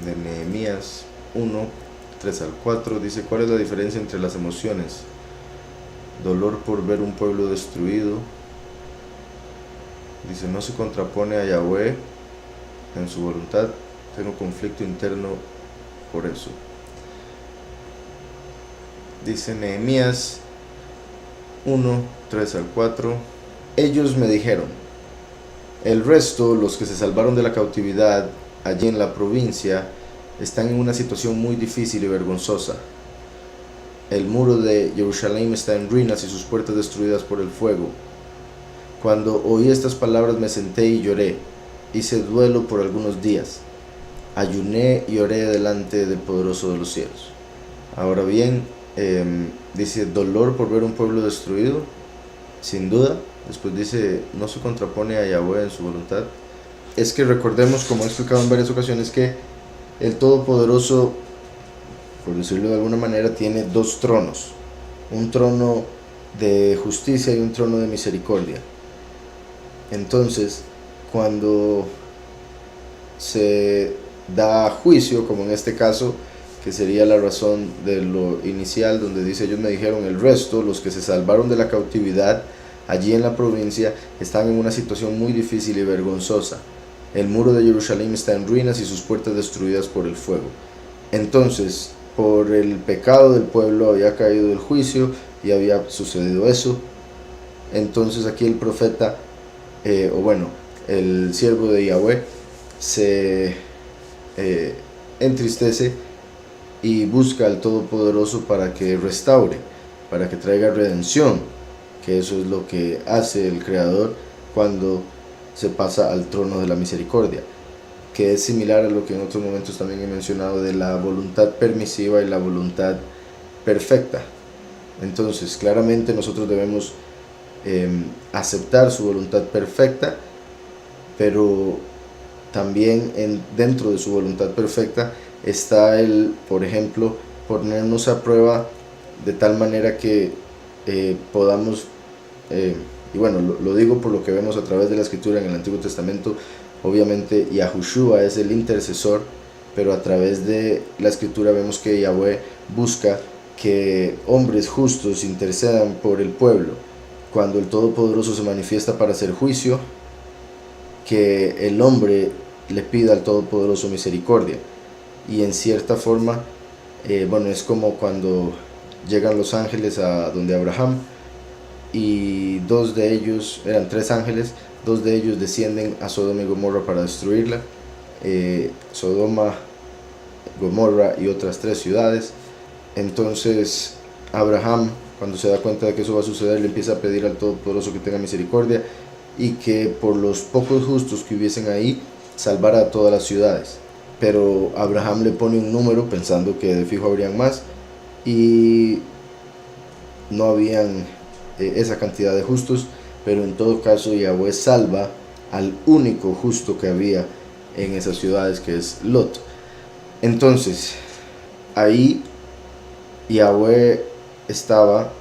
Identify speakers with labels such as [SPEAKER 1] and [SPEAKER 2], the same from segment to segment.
[SPEAKER 1] de Nehemías 1, 3 al 4, dice: ¿cuál es la diferencia entre las emociones? Dolor por ver un pueblo destruido. Dice: no se contrapone a Yahweh en su voluntad, tengo conflicto interno por eso. Dice Nehemías 1, 3 al 4: ellos me dijeron, el resto, los que se salvaron de la cautividad allí en la provincia, están en una situación muy difícil y vergonzosa. El muro de Jerusalén está en ruinas y sus puertas destruidas por el fuego. Cuando oí estas palabras me senté y lloré, hice duelo por algunos días, ayuné y oré delante del poderoso de los cielos. Ahora bien, dice dolor por ver un pueblo destruido, sin duda. Después dice: no se contrapone a Yahweh en su voluntad. Es que recordemos, como he explicado en varias ocasiones, que el Todopoderoso, por decirlo de alguna manera, tiene dos tronos: un trono de justicia y un trono de misericordia. Entonces, cuando se da juicio, como en este caso, que sería la razón de lo inicial, donde dice: ellos me dijeron, el resto, los que se salvaron de la cautividad allí en la provincia, están en una situación muy difícil y vergonzosa. El muro de Jerusalén está en ruinas y sus puertas destruidas por el fuego. Entonces, por el pecado del pueblo había caído el juicio y había sucedido eso. Entonces aquí el profeta, el siervo de Yahweh, se entristece y busca al Todopoderoso para que restaure, para que traiga redención, que eso es lo que hace el Creador cuando se pasa al trono de la misericordia, que es similar a lo que en otros momentos también he mencionado de la voluntad permisiva y la voluntad perfecta. Entonces, claramente nosotros debemos aceptar su voluntad perfecta, pero también dentro de su voluntad perfecta está el, por ejemplo, ponernos a prueba de tal manera que podamos, y bueno, lo digo por lo que vemos a través de la escritura en el Antiguo Testamento. Obviamente Yahushua es el intercesor, pero a través de la escritura vemos que Yahweh busca que hombres justos intercedan por el pueblo. Cuando el Todopoderoso se manifiesta para hacer juicio, que el hombre le pida al Todopoderoso misericordia. Y en cierta forma, es como cuando llegan los ángeles a donde Abraham, y dos de ellos, eran tres ángeles, dos de ellos descienden a Sodoma y Gomorra para destruirla. Sodoma, Gomorra y otras tres ciudades. Entonces Abraham, cuando se da cuenta de que eso va a suceder, le empieza a pedir al Todopoderoso que tenga misericordia y que por los pocos justos que hubiesen ahí, salvara a todas las ciudades. Pero Abraham le pone un número pensando que de fijo habrían más, y no habían esa cantidad de justos, pero en todo caso Yahweh salva al único justo que había en esas ciudades, que es Lot. Entonces ahí Yahweh estaba,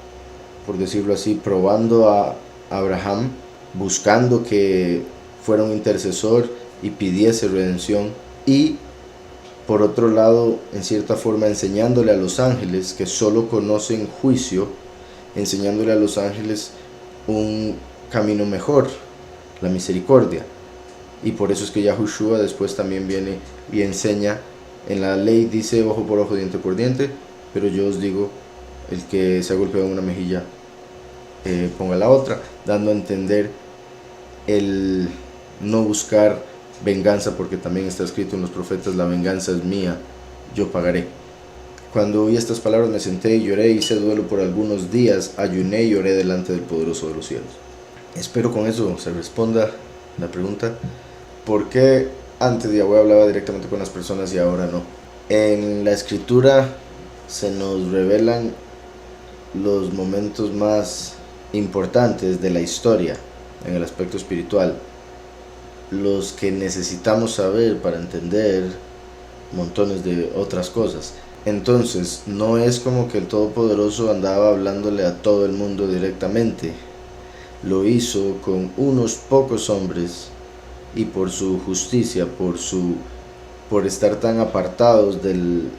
[SPEAKER 1] por decirlo así, probando a Abraham, buscando que fuera un intercesor y pidiese redención, y por otro lado, en cierta forma, enseñándole a los ángeles que solo conocen juicio, enseñándole a los ángeles un camino mejor, la misericordia. Y por eso es que Yahushua después también viene y enseña. En la ley dice ojo por ojo, diente por diente, pero yo os digo, el que se ha golpeado en una mejilla, ponga la otra, dando a entender el no buscar venganza, porque también está escrito en los profetas: la venganza es mía, yo pagaré. Cuando oí estas palabras me senté y lloré, hice duelo por algunos días, ayuné y oré delante del poderoso de los cielos. Espero con eso se responda la pregunta: ¿por qué antes Yahweh hablaba directamente con las personas y ahora no? En la escritura se nos revelan los momentos más importantes de la historia en el aspecto espiritual, los que necesitamos saber para entender montones de otras cosas. Entonces no es como que el Todopoderoso andaba hablándole a todo el mundo directamente. Lo hizo con unos pocos hombres, y por su justicia, por su por estar tan apartados del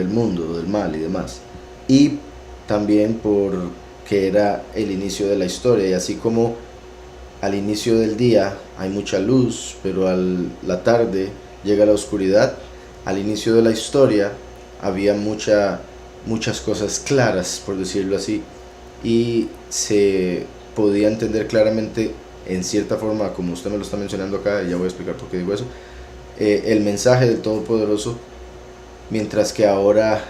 [SPEAKER 1] mundo, del mal y demás. Y también porque era el inicio de la historia, y así como al inicio del día hay mucha luz, pero la tarde llega la oscuridad, al inicio de la historia había muchas cosas claras, por decirlo así, y se podía entender claramente, en cierta forma, como usted me lo está mencionando acá, y ya voy a explicar por qué digo eso, el mensaje del Todopoderoso, mientras que ahora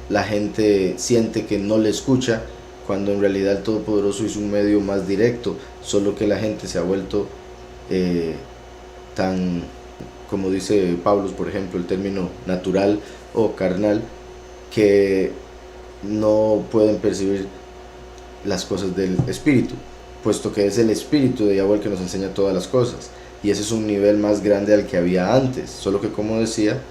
[SPEAKER 1] la gente siente que no le escucha, cuando en realidad el Todopoderoso es un medio más directo, solo que la gente se ha vuelto tan, como dice Pablo, por ejemplo, el término natural o carnal, que no pueden percibir las cosas del Espíritu, puesto que es el Espíritu de Yahweh el que nos enseña todas las cosas, y ese es un nivel más grande al que había antes, solo que como decía,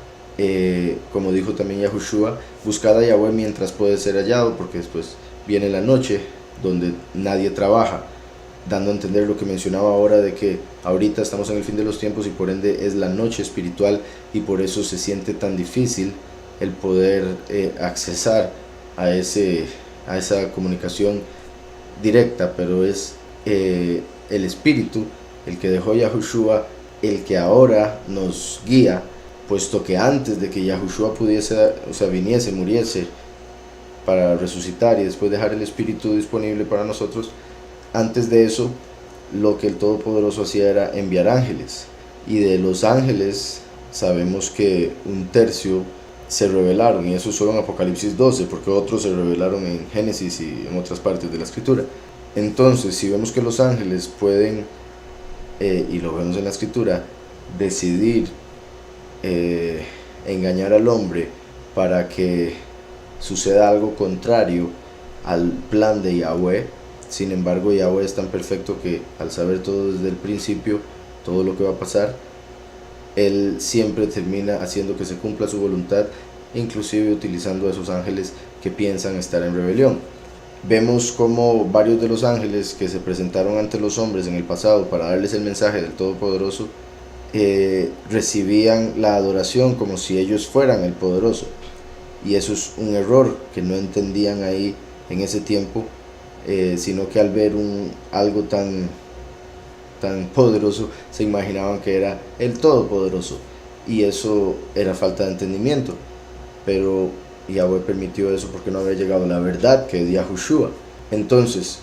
[SPEAKER 1] como dijo también Yahushua, buscad a Yahweh mientras puede ser hallado, porque después viene la noche donde nadie trabaja, dando a entender lo que mencionaba ahora, de que ahorita estamos en el fin de los tiempos y por ende es la noche espiritual, y por eso se siente tan difícil el poder accesar a esa comunicación directa, pero es el Espíritu el que dejó Yahushua el que ahora nos guía, puesto que antes de que Yahushua viniese, muriese para resucitar y después dejar el Espíritu disponible para nosotros, antes de eso lo que el Todopoderoso hacía era enviar ángeles, y de los ángeles sabemos que un tercio se revelaron, y eso solo en Apocalipsis 12, porque otros se revelaron en Génesis y en otras partes de la Escritura. Entonces, si vemos que los ángeles pueden, y lo vemos en la Escritura, decidir engañar al hombre para que suceda algo contrario al plan de Yahweh, sin embargo Yahweh es tan perfecto que al saber todo desde el principio, todo lo que va a pasar, Él siempre termina haciendo que se cumpla su voluntad, inclusive utilizando a esos ángeles que piensan estar en rebelión. Vemos como varios de los ángeles que se presentaron ante los hombres en el pasado para darles el mensaje del Todopoderoso, recibían la adoración como si ellos fueran el Poderoso, y eso es un error que no entendían ahí en ese tiempo, sino que al ver algo tan poderoso se imaginaban que era el Todopoderoso, y eso era falta de entendimiento. Pero Yahweh permitió eso porque no había llegado la verdad, que es Yahushua. Entonces,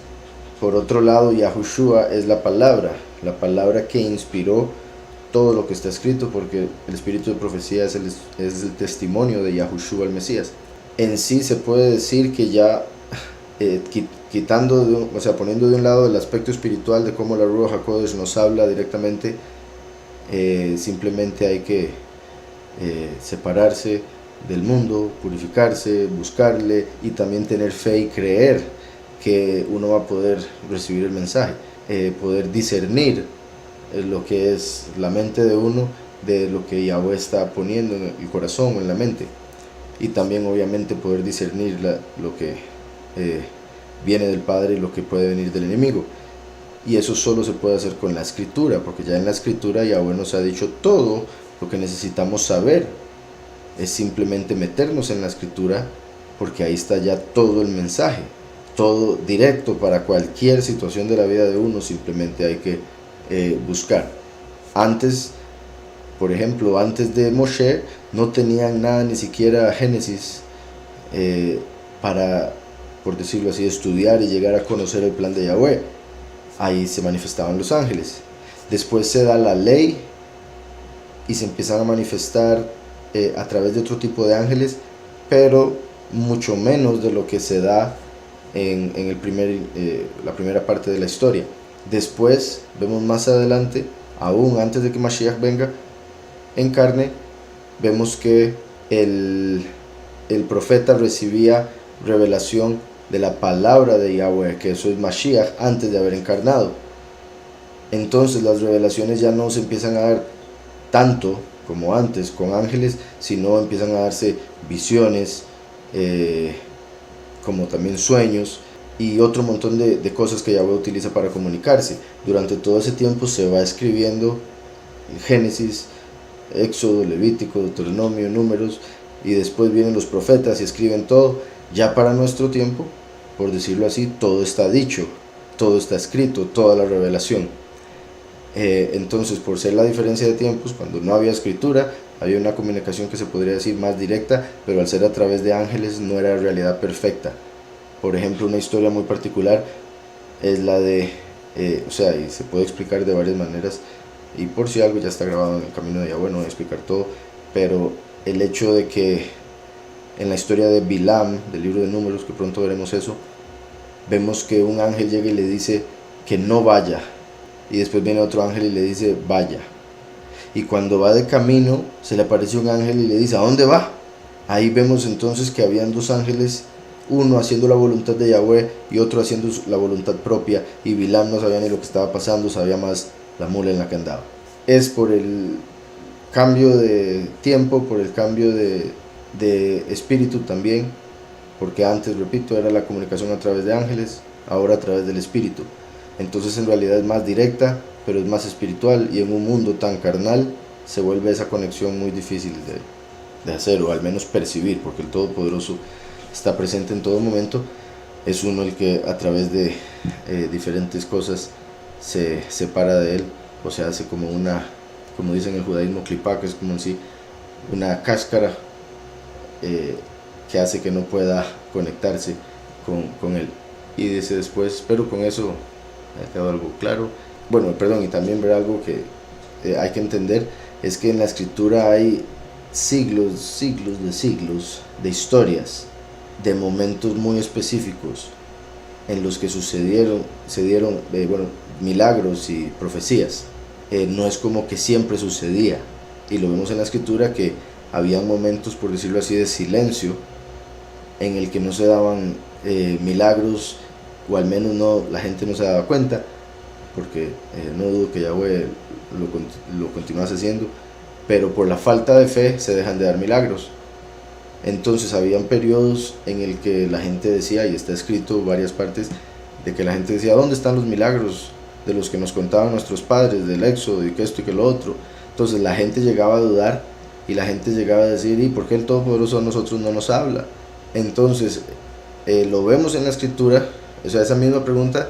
[SPEAKER 1] por otro lado, Yahushua es la palabra que inspiró todo lo que está escrito, porque el espíritu de profecía es el testimonio de Yahushua el Mesías. En sí se puede decir que ya poniendo de un lado el aspecto espiritual de cómo la Ruach HaKodesh nos habla directamente, simplemente hay que separarse del mundo, purificarse, buscarle, y también tener fe y creer que uno va a poder recibir el mensaje, poder discernir lo que es la mente de uno de lo que Yahweh está poniendo en el corazón o en la mente, y también obviamente poder discernir lo que viene del Padre y lo que puede venir del enemigo. Y eso solo se puede hacer con la Escritura, porque ya en la Escritura Yahweh nos ha dicho todo lo que necesitamos saber. Es simplemente meternos en la Escritura, porque ahí está ya todo el mensaje, todo directo para cualquier situación de la vida de uno. Simplemente hay que buscar. Antes, por ejemplo, antes de Moshe no tenían nada, ni siquiera Génesis, para, por decirlo así, estudiar y llegar a conocer el plan de Yahweh. Ahí se manifestaban los ángeles. Después se da la ley y se empiezan a manifestar a través de otro tipo de ángeles, pero mucho menos de lo que se da en la primera parte de la historia. Después vemos más adelante, aún antes de que Mashiach venga en carne, vemos que el profeta recibía revelación de la palabra de Yahweh, que eso es Mashiach, antes de haber encarnado. Entonces las revelaciones ya no se empiezan a dar tanto como antes con ángeles, sino empiezan a darse visiones, como también sueños y otro montón de cosas que Yahweh utiliza para comunicarse. Durante todo ese tiempo se va escribiendo Génesis, Éxodo, Levítico, Deuteronomio, Números, y después vienen los profetas y escriben todo. Ya para nuestro tiempo, por decirlo así, todo está dicho, todo está escrito, toda la revelación. Entonces, por ser la diferencia de tiempos, cuando no había escritura, había una comunicación que se podría decir más directa, pero al ser a través de ángeles no era realidad perfecta. Por ejemplo, una historia muy particular es la de, y se puede explicar de varias maneras, y por si algo ya está grabado en el camino de Yahweh, no voy a explicar todo, pero el hecho de que en la historia de Bilam, del libro de Números, que pronto veremos eso, vemos que un ángel llega y le dice que no vaya, y después viene otro ángel y le dice vaya, y cuando va de camino se le aparece un ángel y le dice ¿a dónde va? Ahí vemos entonces que habían dos ángeles, uno haciendo la voluntad de Yahweh y otro haciendo la voluntad propia, y Bilam no sabía ni lo que estaba pasando, sabía más la mula en la que andaba. Es por el cambio de tiempo, por el cambio de espíritu también, porque antes, repito, era la comunicación a través de ángeles, ahora a través del espíritu. Entonces en realidad es más directa, pero es más espiritual, y en un mundo tan carnal se vuelve esa conexión muy difícil de hacer, o al menos percibir, porque el Todopoderoso está presente en todo momento. Es uno el que a través de diferentes cosas se separa de él, o sea, hace como una, como dicen en el judaísmo, clipá, que es como en sí una cáscara que hace que no pueda conectarse con él. Y dice después, espero con eso ha quedado algo claro. Bueno, perdón, y también ver algo que hay que entender, es que en la escritura hay siglos de historias, de momentos muy específicos en los que se dieron milagros y profecías. No es como que siempre sucedía, y lo vemos en la escritura que había momentos, por decirlo así, de silencio en el que no se daban milagros, o al menos no, la gente no se daba cuenta, porque no dudo que Yahweh lo continuase haciendo, pero por la falta de fe se dejan de dar milagros. Entonces habían periodos en el que la gente decía, y está escrito en varias partes, de que la gente decía, ¿dónde están los milagros de los que nos contaban nuestros padres, del Éxodo y que esto y que lo otro? Entonces la gente llegaba a dudar, y la gente llegaba a decir, ¿y por qué el Todopoderoso a nosotros no nos habla? Entonces lo vemos en la escritura, o sea, esa misma pregunta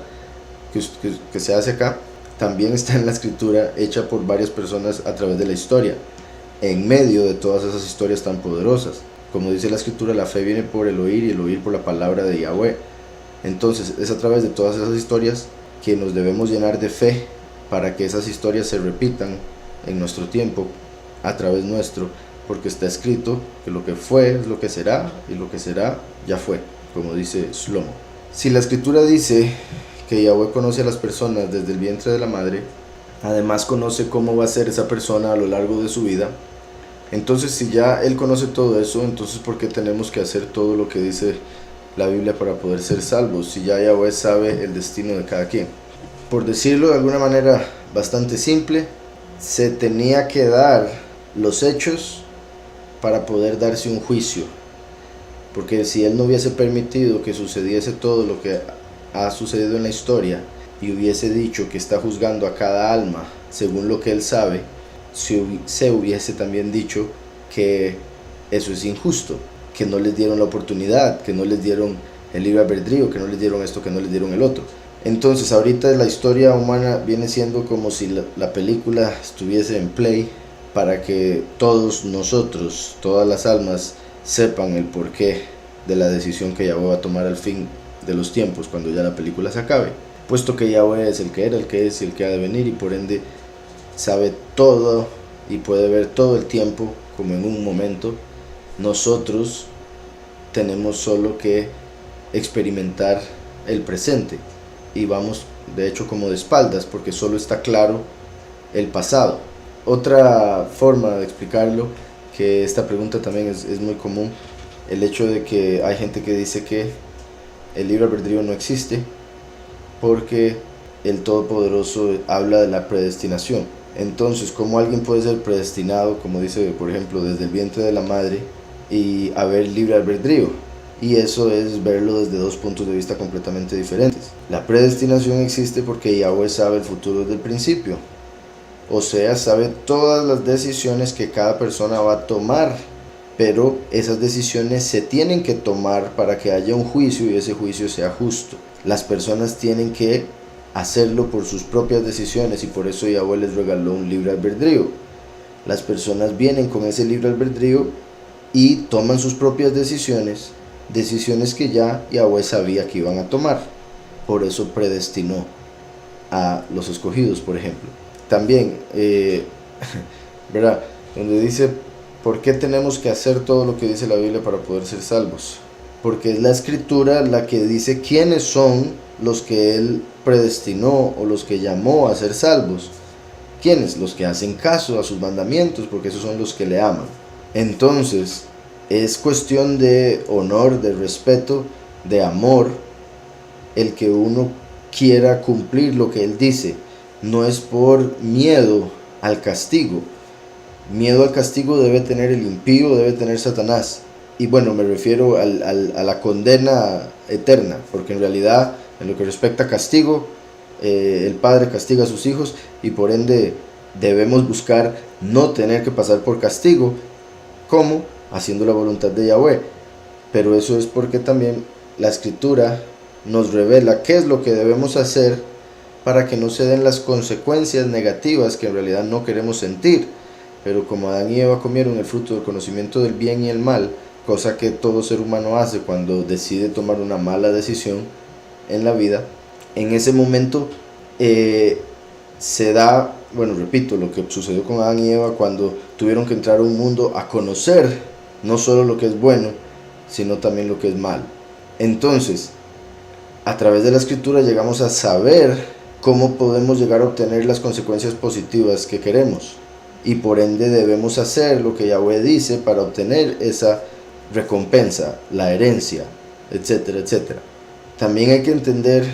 [SPEAKER 1] que se hace acá, también está en la escritura hecha por varias personas a través de la historia, en medio de todas esas historias tan poderosas. Como dice la escritura, la fe viene por el oír, y el oír por la palabra de Yahweh. Entonces es a través de todas esas historias que nos debemos llenar de fe, para que esas historias se repitan en nuestro tiempo, a través nuestro, porque está escrito que lo que fue es lo que será, y lo que será ya fue, como dice Shlomo. Si la escritura dice que Yahweh conoce a las personas desde el vientre de la madre, además conoce cómo va a ser esa persona a lo largo de su vida. Entonces, si ya Él conoce todo eso, entonces ¿por qué tenemos que hacer todo lo que dice la Biblia para poder ser salvos? Si ya Yahweh sabe el destino de cada quien. Por decirlo de alguna manera bastante simple, se tenía que dar los hechos para poder darse un juicio. Porque si Él no hubiese permitido que sucediese todo lo que ha sucedido en la historia, y hubiese dicho que está juzgando a cada alma según lo que Él sabe, se hubiese también dicho que eso es injusto, que no les dieron la oportunidad, que no les dieron el libre albedrío, que no les dieron esto, que no les dieron el otro. Entonces ahorita la historia humana viene siendo como si la película estuviese en play, para que todos nosotros, todas las almas, sepan el porqué de la decisión que Yahweh va a tomar al fin de los tiempos, cuando ya la película se acabe, puesto que Yahweh es el que era, el que es y el que ha de venir, y por ende sabe todo y puede ver todo el tiempo como en un momento. Nosotros tenemos solo que experimentar el presente, y vamos de hecho como de espaldas, porque solo está claro el pasado. Otra forma de explicarlo, que esta pregunta también es muy común, el hecho de que hay gente que dice que el libre albedrío no existe, porque el Todopoderoso habla de la predestinación. Entonces, ¿cómo alguien puede ser predestinado, como dice por ejemplo, desde el vientre de la madre, y haber libre albedrío? Y eso es verlo desde dos puntos de vista completamente diferentes. La predestinación existe porque Yahweh sabe el futuro desde el principio, O sea, sabe todas las decisiones que cada persona va a tomar, pero esas decisiones se tienen que tomar para que haya un juicio y ese juicio sea justo. Las personas tienen que hacerlo por sus propias decisiones y por eso Yahweh les regaló un libre albedrío. Las personas vienen con ese libre albedrío y toman sus propias decisiones, decisiones que ya Yahweh sabía que iban a tomar. Por eso predestinó a los escogidos, por ejemplo. También, ¿verdad? Donde dice, ¿por qué tenemos que hacer todo lo que dice la Biblia para poder ser salvos? Porque es la Escritura la que dice quiénes son los que Él predestinó o los que llamó a ser salvos. ¿Quiénes? Los que hacen caso a sus mandamientos, porque esos son los que le aman. Entonces, es cuestión de honor, de respeto, de amor, el que uno quiera cumplir lo que Él dice. No es por miedo al castigo. Miedo al castigo debe tener el impío, debe tener Satanás. Y bueno, me refiero a la condena eterna, porque en realidad, en lo que respecta a castigo, el Padre castiga a sus hijos y por ende debemos buscar no tener que pasar por castigo, como haciendo la voluntad de Yahweh. Pero eso es porque también la Escritura nos revela qué es lo que debemos hacer para que no se den las consecuencias negativas que en realidad no queremos sentir. Pero como Adán y Eva comieron el fruto del conocimiento del bien y el mal, cosa que todo ser humano hace cuando decide tomar una mala decisión en la vida, en ese momento se da, bueno, repito, lo que sucedió con Adán y Eva cuando tuvieron que entrar a un mundo a conocer no solo lo que es bueno, sino también lo que es malo. Entonces, a través de la Escritura llegamos a saber cómo podemos llegar a obtener las consecuencias positivas que queremos. Y por ende debemos hacer lo que Yahweh dice para obtener esa recompensa, la herencia, etcétera, etcétera. También hay que entender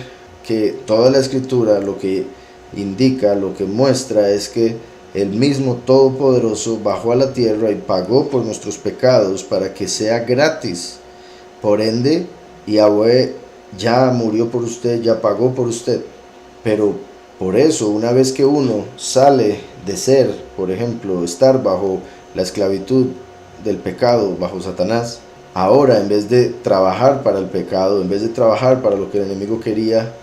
[SPEAKER 1] que toda la Escritura lo que indica, lo que muestra es que el mismo Todopoderoso bajó a la tierra y pagó por nuestros pecados para que sea gratis. Por ende, Yahweh ya murió por usted, ya pagó por usted. Pero por eso, una vez que uno sale de ser, por ejemplo, estar bajo la esclavitud del pecado, bajo Satanás, ahora en vez de trabajar para el pecado, en vez de trabajar para lo que el enemigo quería,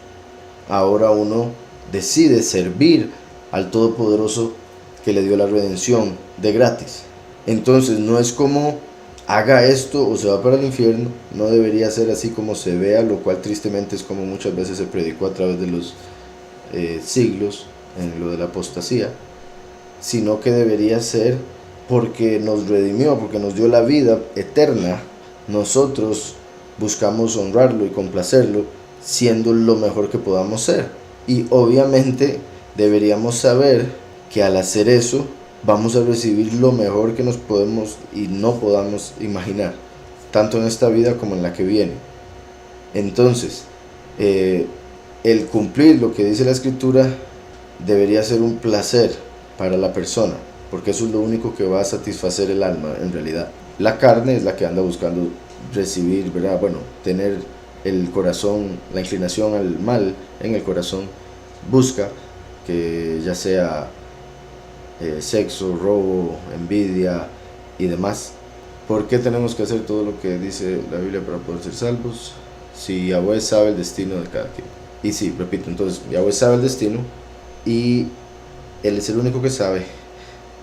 [SPEAKER 1] ahora uno decide servir al Todopoderoso que le dio la redención de gratis. Entonces no es como haga esto o se va para el infierno, no debería ser así como se vea, lo cual tristemente es como muchas veces se predicó a través de los siglos en lo de la apostasía, sino que debería ser porque nos redimió, porque nos dio la vida eterna. Nosotros buscamos honrarlo y complacerlo siendo lo mejor que podamos ser, y obviamente deberíamos saber que al hacer eso vamos a recibir lo mejor que nos podemos y no podamos imaginar, tanto en esta vida como en la que viene. Entonces, el cumplir lo que dice la Escritura debería ser un placer para la persona, porque eso es lo único que va a satisfacer el alma en realidad. La carne es la que anda buscando recibir, ¿verdad? Bueno, tener el corazón, la inclinación al mal en el corazón, busca que ya sea sexo, robo, envidia y demás. ¿Por qué tenemos que hacer todo lo que dice la Biblia para poder ser salvos? Si Yahweh sabe el destino de cada quien. Y sí, repito, entonces Yahweh sabe el destino y Él es el único que sabe.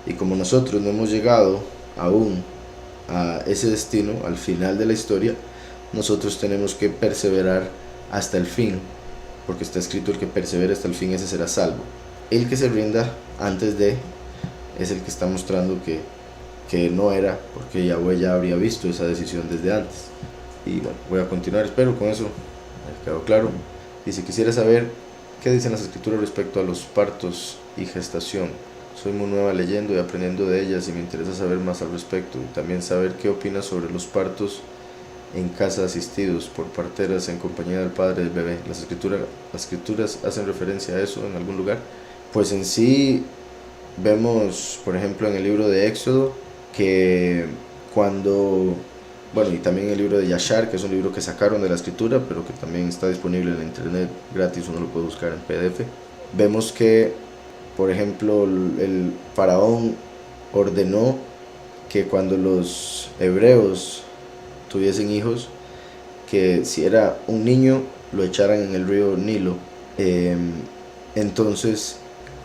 [SPEAKER 1] Y como nosotros no hemos llegado aún a ese destino, al final de la historia, nosotros tenemos que perseverar hasta el fin, porque está escrito: el que persevera hasta el fin, ese será salvo. El que se rinda antes de es el que está mostrando que no era, porque Yahweh ya habría visto esa decisión desde antes. Y bueno, voy a continuar, espero con eso me quedó claro. Y si quisiera saber qué dicen las Escrituras respecto a los partos y gestación, soy muy nueva leyendo y aprendiendo de ellas y me interesa saber más al respecto, y también saber qué opinas sobre los partos en casa asistidos por parteras en compañía del padre del bebé. Las escrituras hacen referencia a eso en algún lugar. Pues en sí vemos, por ejemplo, en el libro de Éxodo, que cuando, bueno, y también el libro de Yashar, que es un libro que sacaron de la Escritura, pero que también está disponible en la internet gratis, uno lo puede buscar en PDF. Vemos que Por ejemplo, el faraón ordenó que cuando los hebreos tuviesen hijos, que si era un niño lo echaran en el río Nilo. Eh, entonces,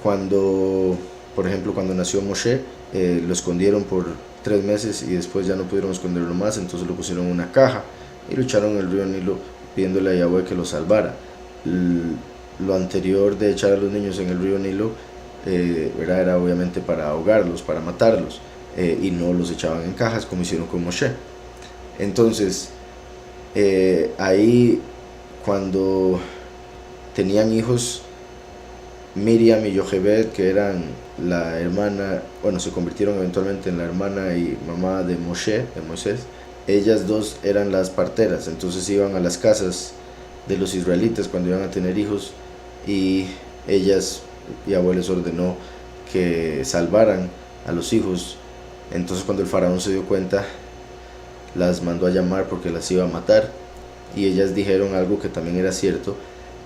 [SPEAKER 1] cuando, por ejemplo, cuando nació Moshe, lo escondieron por 3 meses y después ya no pudieron esconderlo más, entonces lo pusieron en una caja y lo echaron en el río Nilo pidiéndole a Yahweh que lo salvara. Lo anterior de echar a los niños en el río Nilo era obviamente para ahogarlos, para matarlos, y no los echaban en cajas como hicieron con Moshe. Entonces, ahí cuando tenían hijos, Miriam y Yochebed, que eran la hermana, bueno, se convirtieron eventualmente en la hermana y mamá de Moshe, de Moisés, ellas dos eran las parteras, entonces iban a las casas de los israelitas cuando iban a tener hijos y ellas, Yahweh les ordenó que salvaran a los hijos. Entonces cuando el faraón se dio cuenta, las mandó a llamar porque las iba a matar, y ellas dijeron algo que también era cierto,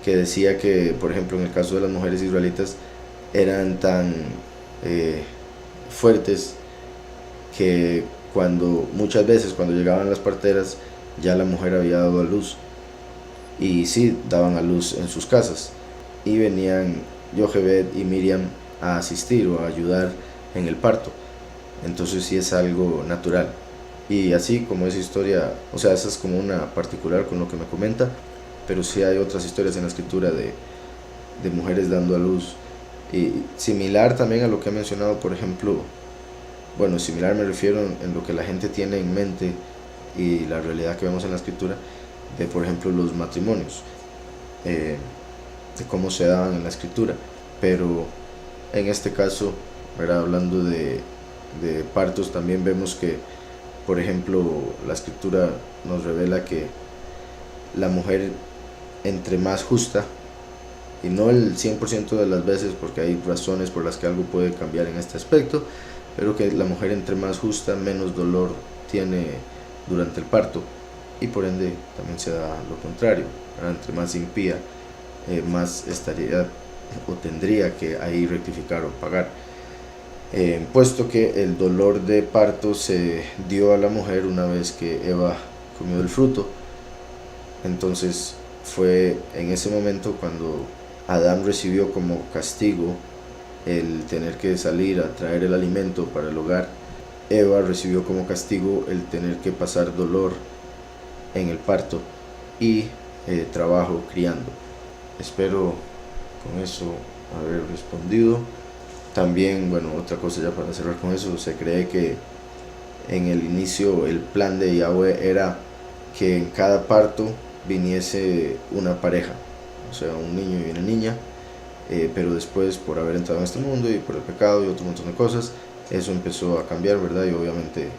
[SPEAKER 1] que decía que, por ejemplo, en el caso de las mujeres israelitas, eran tan fuertes que muchas veces cuando llegaban las parteras ya la mujer había dado a luz, y sí, daban a luz en sus casas, y venían Yochebed y Miriam a asistir o a ayudar en el parto. Entonces sí es algo natural. Y así como esa historia, o sea, esa es como una particular con lo que me comenta, pero sí hay otras historias en la escritura de mujeres dando a luz. Y similar también a lo que he mencionado, por ejemplo, bueno, similar me refiero en lo que la gente tiene en mente y la realidad que vemos en la escritura, de por ejemplo los matrimonios, de cómo se daban en la escritura. Pero en este caso, ¿verdad? Hablando de partos, también vemos que, por ejemplo, la escritura nos revela que la mujer, entre más justa, y no el 100% de las veces, porque hay razones por las que algo puede cambiar en este aspecto, pero que la mujer, entre más justa, menos dolor tiene durante el parto, y por ende también se da lo contrario, ¿verdad? Entre más impía, más estaría o tendría que ahí rectificar o pagar. Puesto que el dolor de parto se dio a la mujer una vez que Eva comió el fruto, entonces fue en ese momento cuando Adán recibió como castigo el tener que salir a traer el alimento para el hogar. Eva recibió como castigo el tener que pasar dolor en el parto y trabajo criando. Espero con eso haber respondido. También, bueno, otra cosa ya para cerrar con eso, se cree que en el inicio el plan de Yahweh era que en cada parto viniese una pareja, o sea, un niño y una niña, pero después, por haber entrado en este mundo y por el pecado y otro montón de cosas, eso empezó a cambiar, ¿verdad? Y obviamente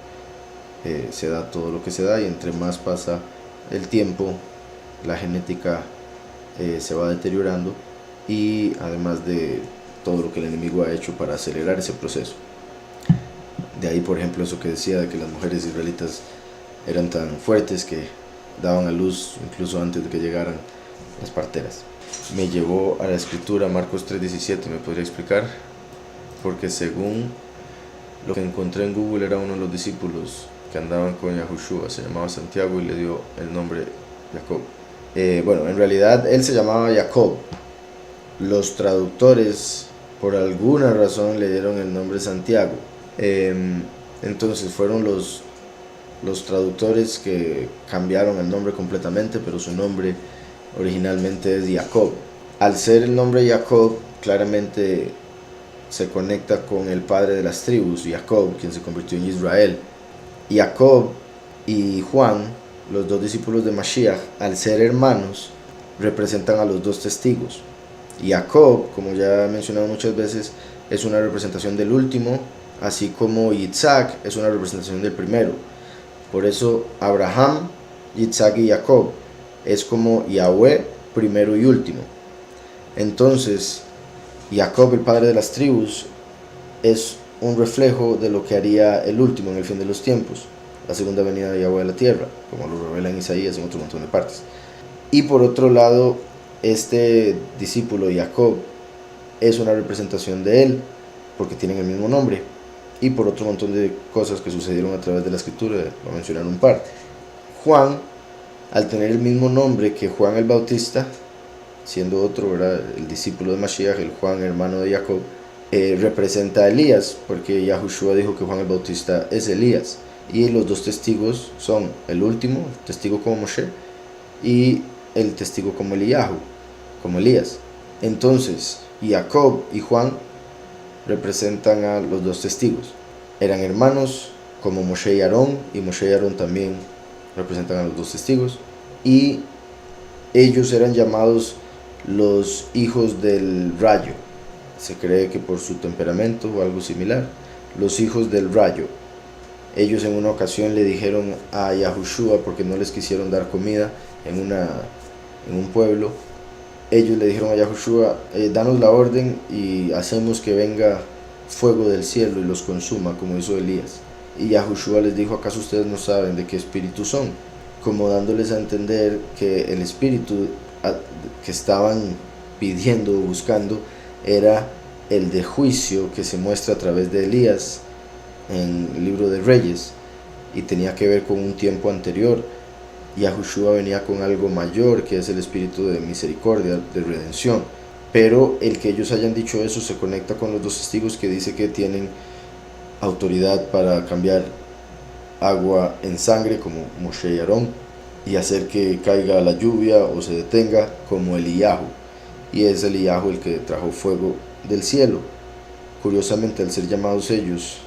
[SPEAKER 1] se da todo lo que se da, y entre más pasa el tiempo, la genética se va deteriorando, y además de todo lo que el enemigo ha hecho para acelerar ese proceso. De ahí, por ejemplo, eso que decía de que las mujeres israelitas eran tan fuertes que daban a luz incluso antes de que llegaran las parteras. Me llevó a la escritura Marcos 3:17, ¿me podría explicar? Porque según lo que encontré en Google, era uno de los discípulos que andaban con Yahushua, se llamaba Santiago y le dio el nombre Jacob. Bueno, en realidad él se llamaba Jacob. Los traductores, por alguna razón, le dieron el nombre Santiago. Entonces fueron los traductores que cambiaron el nombre completamente, pero su nombre originalmente es Jacob. Al ser el nombre Jacob, claramente se conecta con el padre de las tribus, Jacob, quien se convirtió en Israel. Jacob y Juan, los dos discípulos de Mashiach, al ser hermanos, representan a los dos testigos. Jacob, como ya he mencionado muchas veces, es una representación del último, así como Yitzhak es una representación del primero. Por eso Abraham, Yitzhak y Jacob es como Yahweh, primero y último. Entonces, Jacob, el padre de las tribus, es un reflejo de lo que haría el último en el fin de los tiempos, la segunda venida de Yahweh a la tierra, como lo revela en Isaías en otro montón de partes. Y por otro lado, este discípulo Jacob es una representación de él, porque tienen el mismo nombre, y por otro montón de cosas que sucedieron a través de la escritura. Voy a mencionar un par. Juan, al tener el mismo nombre que Juan el Bautista, siendo otro, ¿verdad?, el discípulo de Mashiach, el Juan hermano de Jacob, representa a Elías, porque Yahushua dijo que Juan el Bautista es Elías, y los dos testigos son el último, el testigo como Moshe, y el testigo como Eliyahu, como Elías. Entonces, Jacob y Juan representan a los dos testigos. Eran hermanos como Moshe y Aarón, y Moshe y Aarón también representan a los dos testigos, y ellos eran llamados los hijos del rayo. Se cree que por su temperamento o algo similar, los hijos del rayo. Ellos en una ocasión le dijeron a Yahushua, porque no les quisieron dar comida en un pueblo, ellos le dijeron a Yahushua, danos la orden y hacemos que venga fuego del cielo y los consuma, como hizo Elías. Y Yahushua les dijo, ¿acaso ustedes no saben de qué espíritu son? Como dándoles a entender que el espíritu que estaban pidiendo o buscando era el de juicio, que se muestra a través de Elías en el libro de Reyes, y tenía que ver con un tiempo anterior. Yahushua venía con algo mayor, que es el espíritu de misericordia, de redención. Pero el que ellos hayan dicho eso se conecta con los dos testigos, que dice que tienen autoridad para cambiar agua en sangre como Moshe y Aarón, y hacer que caiga la lluvia o se detenga como Eliyahu, y es Eliyahu el que trajo fuego del cielo. Curiosamente, al ser llamados ellos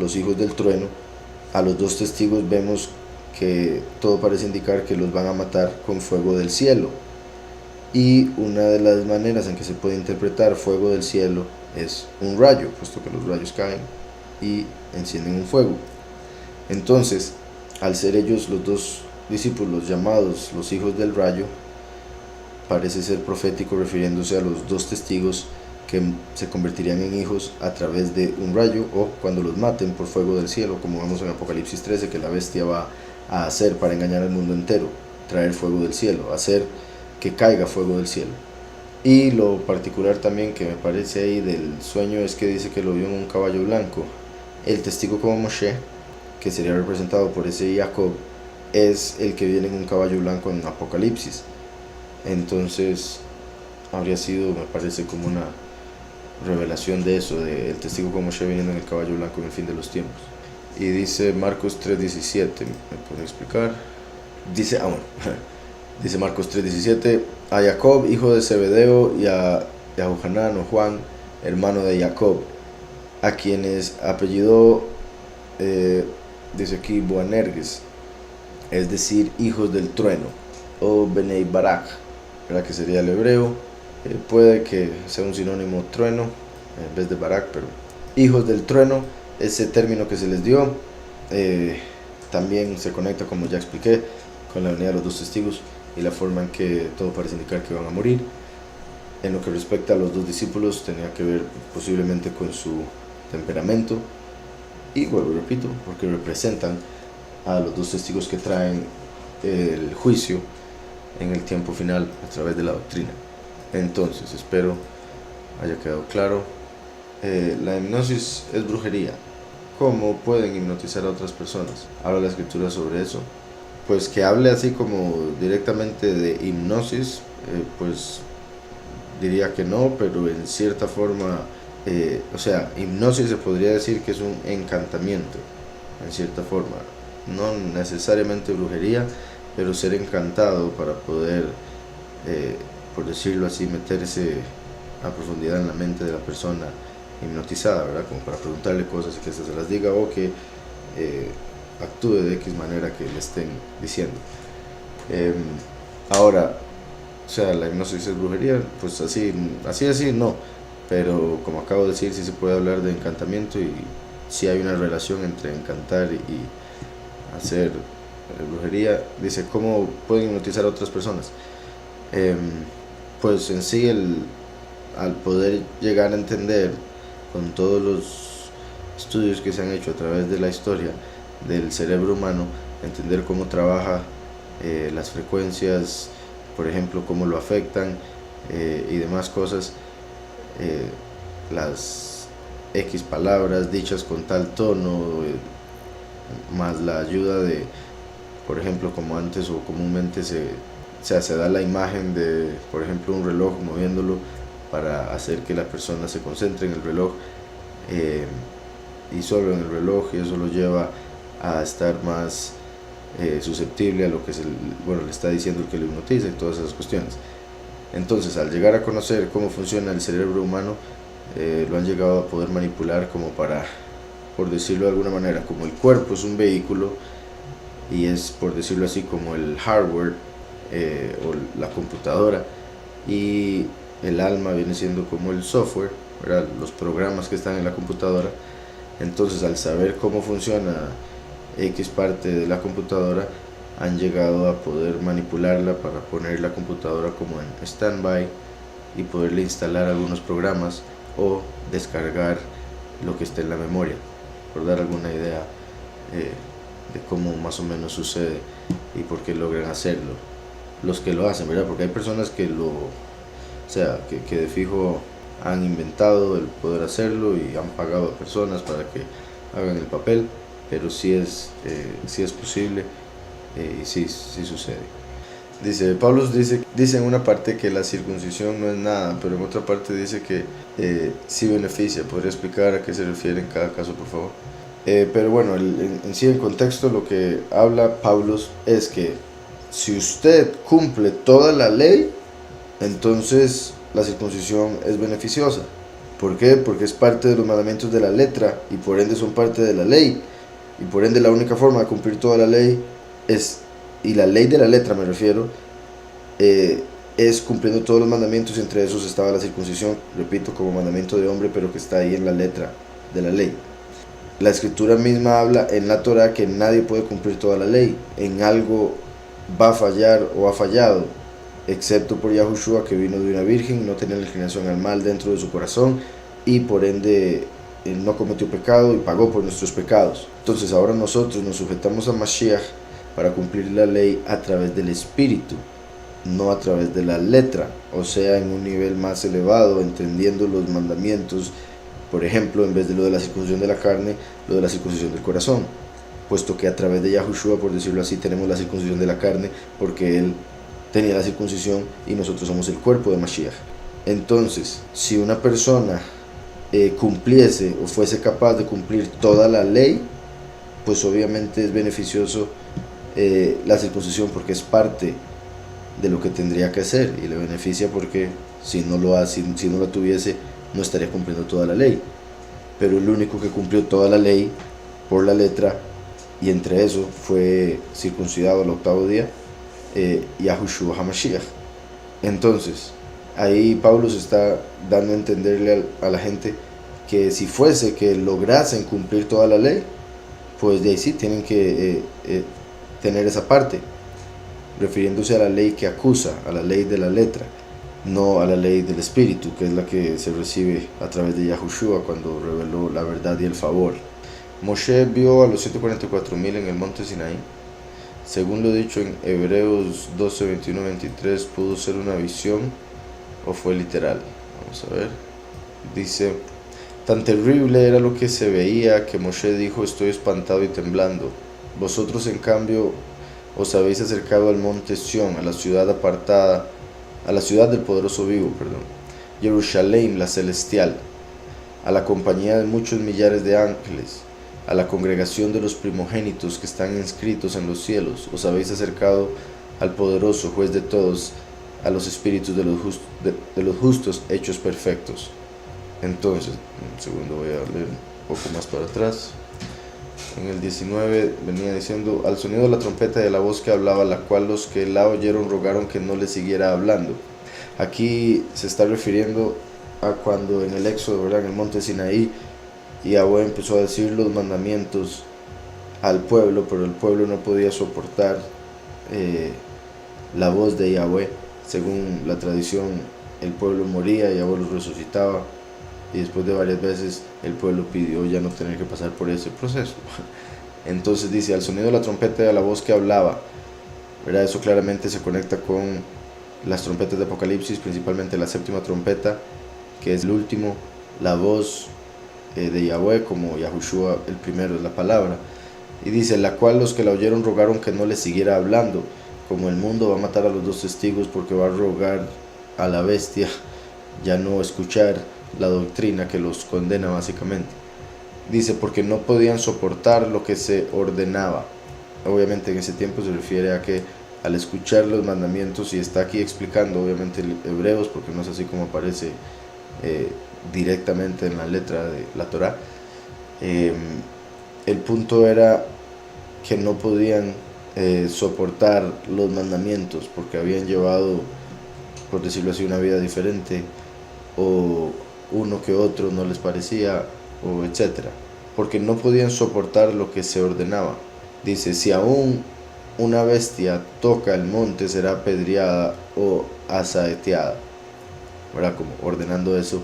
[SPEAKER 1] los hijos del trueno, a los dos testigos vemos que todo parece indicar que los van a matar con fuego del cielo, y una de las maneras en que se puede interpretar fuego del cielo es un rayo, puesto que los rayos caen y encienden un fuego. Entonces, al ser ellos los dos discípulos llamados los hijos del rayo, parece ser profético, refiriéndose a los dos testigos que se convertirían en hijos a través de un rayo, o cuando los maten por fuego del cielo, como vemos en Apocalipsis 13, que la bestia va a hacer para engañar al mundo entero, traer fuego del cielo, hacer que caiga fuego del cielo. Y lo particular también que me parece ahí del sueño es que dice que lo vio en un caballo blanco. El testigo como Moshe, que sería representado por ese Jacob, es el que viene en un caballo blanco en Apocalipsis. Entonces habría sido, me parece, como una revelación de eso, del testigo como Moshe viniendo en el caballo blanco en el fin de los tiempos. Y dice Marcos 3:17, ¿me puede explicar? Dice, dice Marcos 3:17, a Jacob, hijo de Zebedeo, y a Johanán o Juan, hermano de Jacob, a quienes apellidó, dice aquí, Boanerges, es decir, hijos del trueno, o Benei Barak, ¿verdad?, que sería el hebreo. Puede que sea un sinónimo trueno en vez de Barak, pero hijos del trueno, ese término que se les dio, también se conecta, como ya expliqué, con la venida de los dos testigos y la forma en que todo parece indicar que van a morir. En lo que respecta a los dos discípulos, tenía que ver posiblemente con su temperamento, y vuelvo y repito, porque representan a los dos testigos que traen el juicio en el tiempo final a través de la doctrina. Entonces, espero haya quedado claro. La hipnosis es brujería. ¿Cómo pueden hipnotizar a otras personas? Habla la escritura sobre eso. Pues que hable así como directamente de hipnosis, pues diría que no, pero en cierta forma, o sea, hipnosis se podría decir que es un encantamiento, en cierta forma. No necesariamente brujería, pero ser encantado para poder, por decirlo así, meterse a profundidad en la mente de la persona hipnotizada, ¿verdad? Como para preguntarle cosas y que se las diga, o que actúe de X manera que le estén diciendo. Ahora, o sea, la hipnosis es brujería, pues así no, pero como acabo de decir, sí se puede hablar de encantamiento, y sí hay una relación entre encantar y hacer brujería. Dice, ¿cómo pueden hipnotizar a otras personas? Pues en sí, al poder llegar a entender, con todos los estudios que se han hecho a través de la historia del cerebro humano, entender cómo trabaja las frecuencias, por ejemplo, cómo lo afectan, y demás cosas, las X palabras dichas con tal tono, más la ayuda de, por ejemplo, como antes o comúnmente se da la imagen de, por ejemplo, un reloj moviéndolo para hacer que la persona se concentre en el reloj y solo en el reloj, y eso lo lleva a estar más susceptible a lo que le está diciendo el que lo hipnotiza y todas esas cuestiones. Entonces, al llegar a conocer cómo funciona el cerebro humano, lo han llegado a poder manipular como para, por decirlo de alguna manera, como el cuerpo es un vehículo y es, por decirlo así, como el hardware o la computadora, y el alma viene siendo como el software, ¿verdad? Los programas que están en la computadora. Entonces, al saber cómo funciona X parte de la computadora, han llegado a poder manipularla para poner la computadora como en standby y poderle instalar algunos programas o descargar lo que esté en la memoria, por dar alguna idea de cómo más o menos sucede y por qué logran hacerlo los que lo hacen, ¿verdad? Porque hay personas que que de fijo han inventado el poder hacerlo y han pagado a personas para que hagan el papel, pero sí es posible y sí sucede. Dice, Pablo dice en una parte que la circuncisión no es nada, pero en otra parte dice que sí beneficia. ¿Podría explicar a qué se refiere en cada caso, por favor? Pero bueno, en sí, en contexto, lo que habla Pablo es que si usted cumple toda la ley, entonces la circuncisión es beneficiosa. ¿Por qué? Porque es parte de los mandamientos de la letra y por ende son parte de la ley. Y por ende la única forma de cumplir toda la ley es, y la ley de la letra me refiero, es cumpliendo todos los mandamientos, y entre esos estaba la circuncisión, repito, como mandamiento de hombre, pero que está ahí en la letra de la ley. La escritura misma habla en la Torah que nadie puede cumplir toda la ley, en algo va a fallar o ha fallado, excepto por Yahushua, que vino de una virgen, no tenía la inclinación al mal dentro de su corazón y por ende no cometió pecado y pagó por nuestros pecados. Entonces ahora nosotros nos sujetamos a Mashiach para cumplir la ley a través del Espíritu, no a través de la letra, o sea, en un nivel más elevado, entendiendo los mandamientos, por ejemplo, en vez de lo de la circuncisión de la carne, lo de la circuncisión del corazón, puesto que a través de Yahushua, por decirlo así, tenemos la circuncisión de la carne, porque él tenía la circuncisión y nosotros somos el cuerpo de Mashiach. Entonces, si una persona cumpliese o fuese capaz de cumplir toda la ley, pues obviamente es beneficioso la circuncisión, porque es parte de lo que tendría que hacer, y le beneficia porque si no lo hace, si no la tuviese, no estaría cumpliendo toda la ley. Pero el único que cumplió toda la ley por la letra, y entre eso fue circuncidado al 8º día, Yahushua HaMashiach. Entonces ahí Pablo se está dando a entenderle a la gente que si fuese que lograsen cumplir toda la ley, pues de ahí sí tienen que tener esa parte, refiriéndose a la ley que acusa, a la ley de la letra, no a la ley del espíritu, que es la que se recibe a través de Yahushua cuando reveló la verdad y el favor. Moshe vio a los 144.000 en el monte Sinaí. Según lo dicho en Hebreos 12, 21, 23, ¿pudo ser una visión o fue literal? Vamos a ver. Dice, tan terrible era lo que se veía que Moshe dijo, estoy espantado y temblando. Vosotros en cambio os habéis acercado al monte Sión, a la ciudad apartada, a la ciudad del poderoso vivo, Jerusalén la celestial, a la compañía de muchos millares de ángeles, a la congregación de los primogénitos que están inscritos en los cielos. Os habéis acercado al poderoso juez de todos, a los espíritus de los justos hechos perfectos. Entonces, un segundo, voy a leer un poco más para atrás. En el 19 venía diciendo, al sonido de la trompeta y de la voz que hablaba, la cual los que la oyeron rogaron que no le siguiera hablando. Aquí se está refiriendo a cuando en el Éxodo, en el monte Sinaí, Yahweh empezó a decir los mandamientos al pueblo, pero el pueblo no podía soportar la voz de Yahweh. Según la tradición, el pueblo moría, Yahweh los resucitaba, y después de varias veces el pueblo pidió ya no tener que pasar por ese proceso. Entonces dice, al sonido de la trompeta y a la voz que hablaba, ¿verdad? Eso claramente se conecta con las trompetas de Apocalipsis, principalmente la 7ª trompeta, que es el último, la voz de Yahweh, como Yahushua el primero es la palabra. Y dice, la cual los que la oyeron rogaron que no les siguiera hablando, como el mundo va a matar a los dos testigos porque va a rogar a la bestia ya no escuchar la doctrina que los condena básicamente. Dice, porque no podían soportar lo que se ordenaba. Obviamente en ese tiempo se refiere a que al escuchar los mandamientos, y está aquí explicando obviamente Hebreos, porque no es así como aparece directamente en la letra de la Torá, el punto era que no podían soportar los mandamientos porque habían llevado, por decirlo así, una vida diferente, o uno que otro no les parecía, o etcétera, porque no podían soportar lo que se ordenaba. Dice, si aún una bestia toca el monte será apedreada o asaeteada, ¿verdad? Como ordenando eso.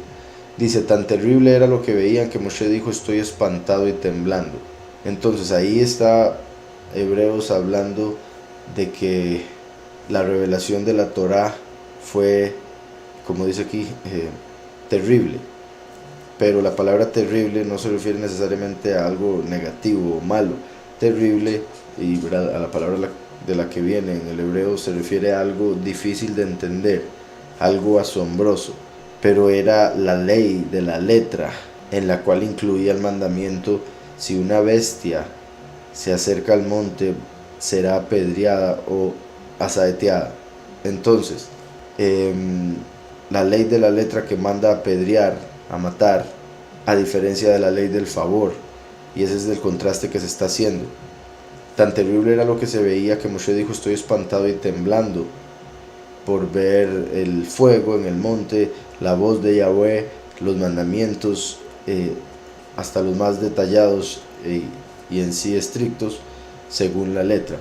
[SPEAKER 1] Dice, tan terrible era lo que veían que Moshe dijo, estoy espantado y temblando. Entonces ahí está Hebreos hablando de que la revelación de la Torá fue, como dice aquí, terrible. Pero la palabra terrible no se refiere necesariamente a algo negativo o malo. Terrible, y a la palabra de la que viene en el hebreo, se refiere a algo difícil de entender, algo asombroso. Pero era la ley de la letra, en la cual incluía el mandamiento, si una bestia se acerca al monte, será apedreada o asaeteada. Entonces, la ley de la letra que manda a apedrear, a matar, a diferencia de la ley del favor, y ese es el contraste que se está haciendo. Tan terrible era lo que se veía que Moshe dijo, estoy espantado y temblando por ver el fuego en el monte, la voz de Yahweh, los mandamientos, hasta los más detallados y en sí estrictos, según la letra.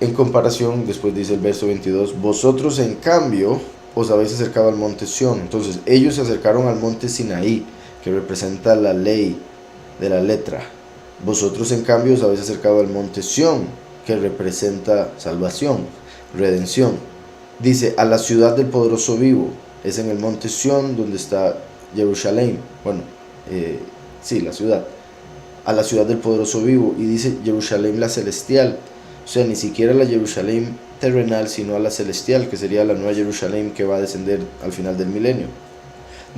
[SPEAKER 1] En comparación, después dice el verso 22, vosotros en cambio os habéis acercado al monte Sión. Entonces ellos se acercaron al monte Sinaí, que representa la ley de la letra. Vosotros en cambio os habéis acercado al monte Sión, que representa salvación, redención. Dice, a la ciudad del poderoso vivo, es en el monte Sión donde está Jerusalén, bueno, sí, la ciudad, a la ciudad del poderoso vivo, y dice Jerusalén la celestial, o sea, ni siquiera la Jerusalén terrenal, sino a la celestial, que sería la nueva Jerusalén que va a descender al final del milenio.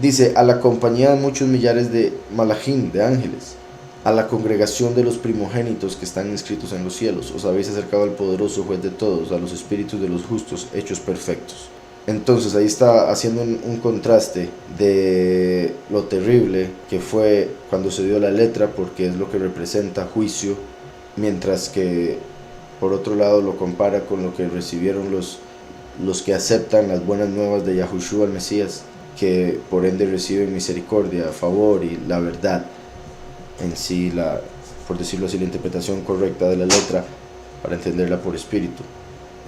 [SPEAKER 1] Dice, a la compañía de muchos millares de malachim, de ángeles, a la congregación de los primogénitos que están inscritos en los cielos, os habéis acercado al poderoso juez de todos, a los espíritus de los justos hechos perfectos. Entonces ahí está haciendo un contraste de lo terrible que fue cuando se dio la letra, porque es lo que representa juicio, mientras que por otro lado lo compara con lo que recibieron los que aceptan las buenas nuevas de Yahushua el Mesías, que por ende reciben misericordia, favor y la verdad. En sí, por decirlo así, la interpretación correcta de la letra, para entenderla por espíritu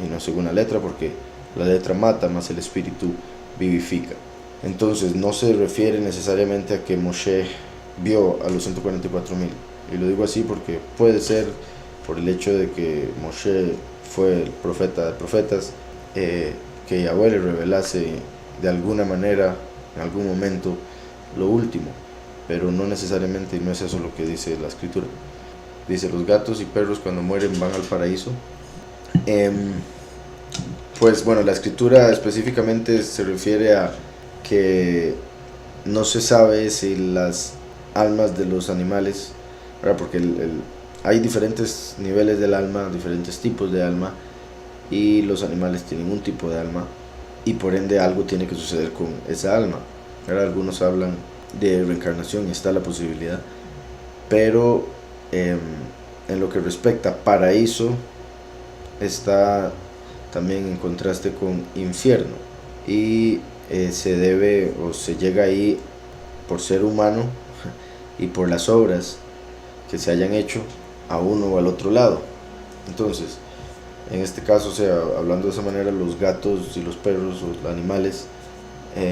[SPEAKER 1] y no según la letra, porque la letra mata, más el espíritu vivifica. Entonces no se refiere necesariamente a que Moshe vio a los 144,000, y lo digo así porque puede ser por el hecho de que Moshe fue el profeta de profetas, que Yahweh le revelase de alguna manera, en algún momento, lo último, pero no necesariamente, y no es eso lo que dice la escritura. Dice, los gatos y perros cuando mueren van al paraíso. Pues bueno, la escritura específicamente se refiere a que no se sabe si las almas de los animales, ¿verdad? Porque hay diferentes niveles del alma, diferentes tipos de alma, y los animales tienen un tipo de alma, y por ende algo tiene que suceder con esa alma. Ahora algunos hablan de reencarnación y está la posibilidad, pero en lo que respecta a paraíso está también en contraste con infierno, y se debe o se llega ahí por ser humano y por las obras que se hayan hecho a uno o al otro lado. Entonces, en este caso, o sea, hablando de esa manera, los gatos y los perros o los animales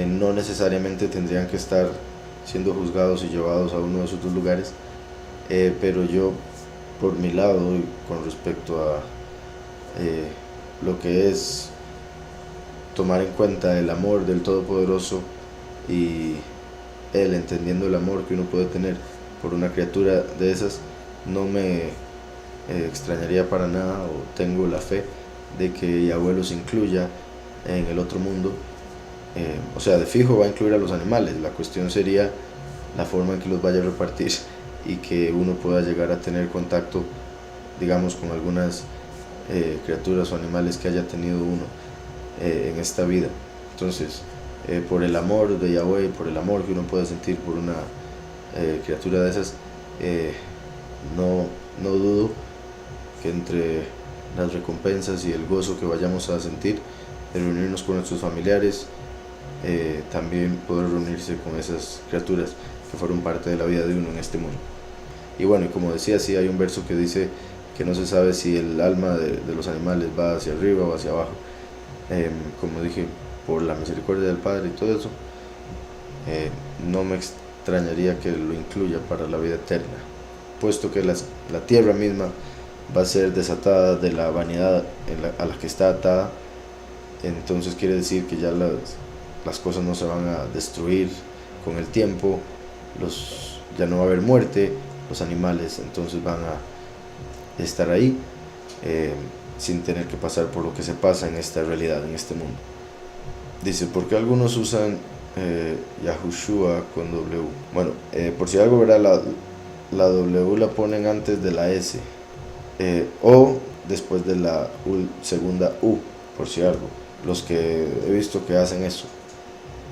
[SPEAKER 1] no necesariamente tendrían que estar siendo juzgados y llevados a uno de esos dos lugares, pero yo, por mi lado, con respecto a lo que es tomar en cuenta el amor del Todopoderoso y él, entendiendo el amor que uno puede tener por una criatura de esas, no me extrañaría para nada, o tengo la fe de que Yahweh los incluya en el otro mundo. O sea, de fijo va a incluir a los animales. La cuestión sería la forma en que los vaya a repartir y que uno pueda llegar a tener contacto, digamos, con algunas criaturas o animales que haya tenido uno en esta vida. Entonces, por el amor de Yahweh, por el amor que uno puede sentir por una criatura de esas, no dudo que entre las recompensas y el gozo que vayamos a sentir de reunirnos con nuestros familiares, también poder reunirse con esas criaturas que fueron parte de la vida de uno en este mundo. Y bueno, y como decía, sí hay un verso que dice que no se sabe si el alma de los animales va hacia arriba o hacia abajo. Como dije, por la misericordia del Padre y todo eso, no me extrañaría que lo incluya para la vida eterna, puesto que la tierra misma va a ser desatada de la vanidad a la que está atada. Entonces quiere decir que ya las cosas no se van a destruir con el tiempo, ya no va a haber muerte, los animales entonces van a estar ahí sin tener que pasar por lo que se pasa en esta realidad, en este mundo. Dice, ¿por qué algunos usan Yahushua con W? Bueno, por si algo, ¿verdad? La W la ponen antes de la S, o después de la segunda U, por si algo. Los que he visto que hacen eso.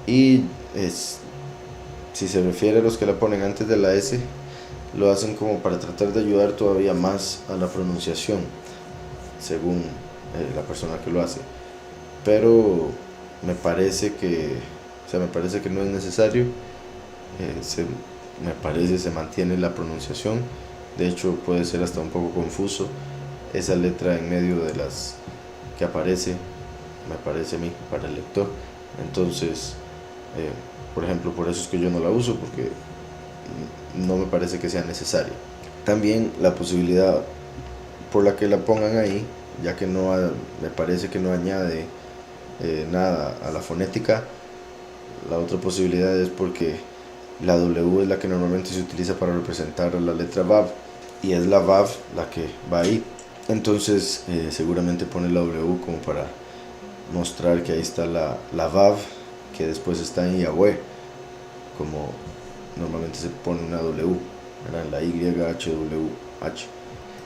[SPEAKER 1] Y si se refiere a los que la ponen antes de la S, lo hacen como para tratar de ayudar todavía más a la pronunciación, según la persona que lo hace. Pero me parece que no es necesario. Me parece se mantiene la pronunciación. De hecho, puede ser hasta un poco confuso esa letra en medio de las que aparece, me parece a mí, para el lector. Entonces, por ejemplo, por eso es que yo no la uso, porque no me parece que sea necesario. También la posibilidad por la que la pongan ahí, ya que me parece que no añade nada a la fonética. La otra posibilidad es porque la W es la que normalmente se utiliza para representar la letra Vav, y es la Vav la que va ahí. Entonces seguramente pone la W como para mostrar que ahí está la Vav, que después está en Yahweh, como normalmente se pone una W, ¿verdad? La YHWH.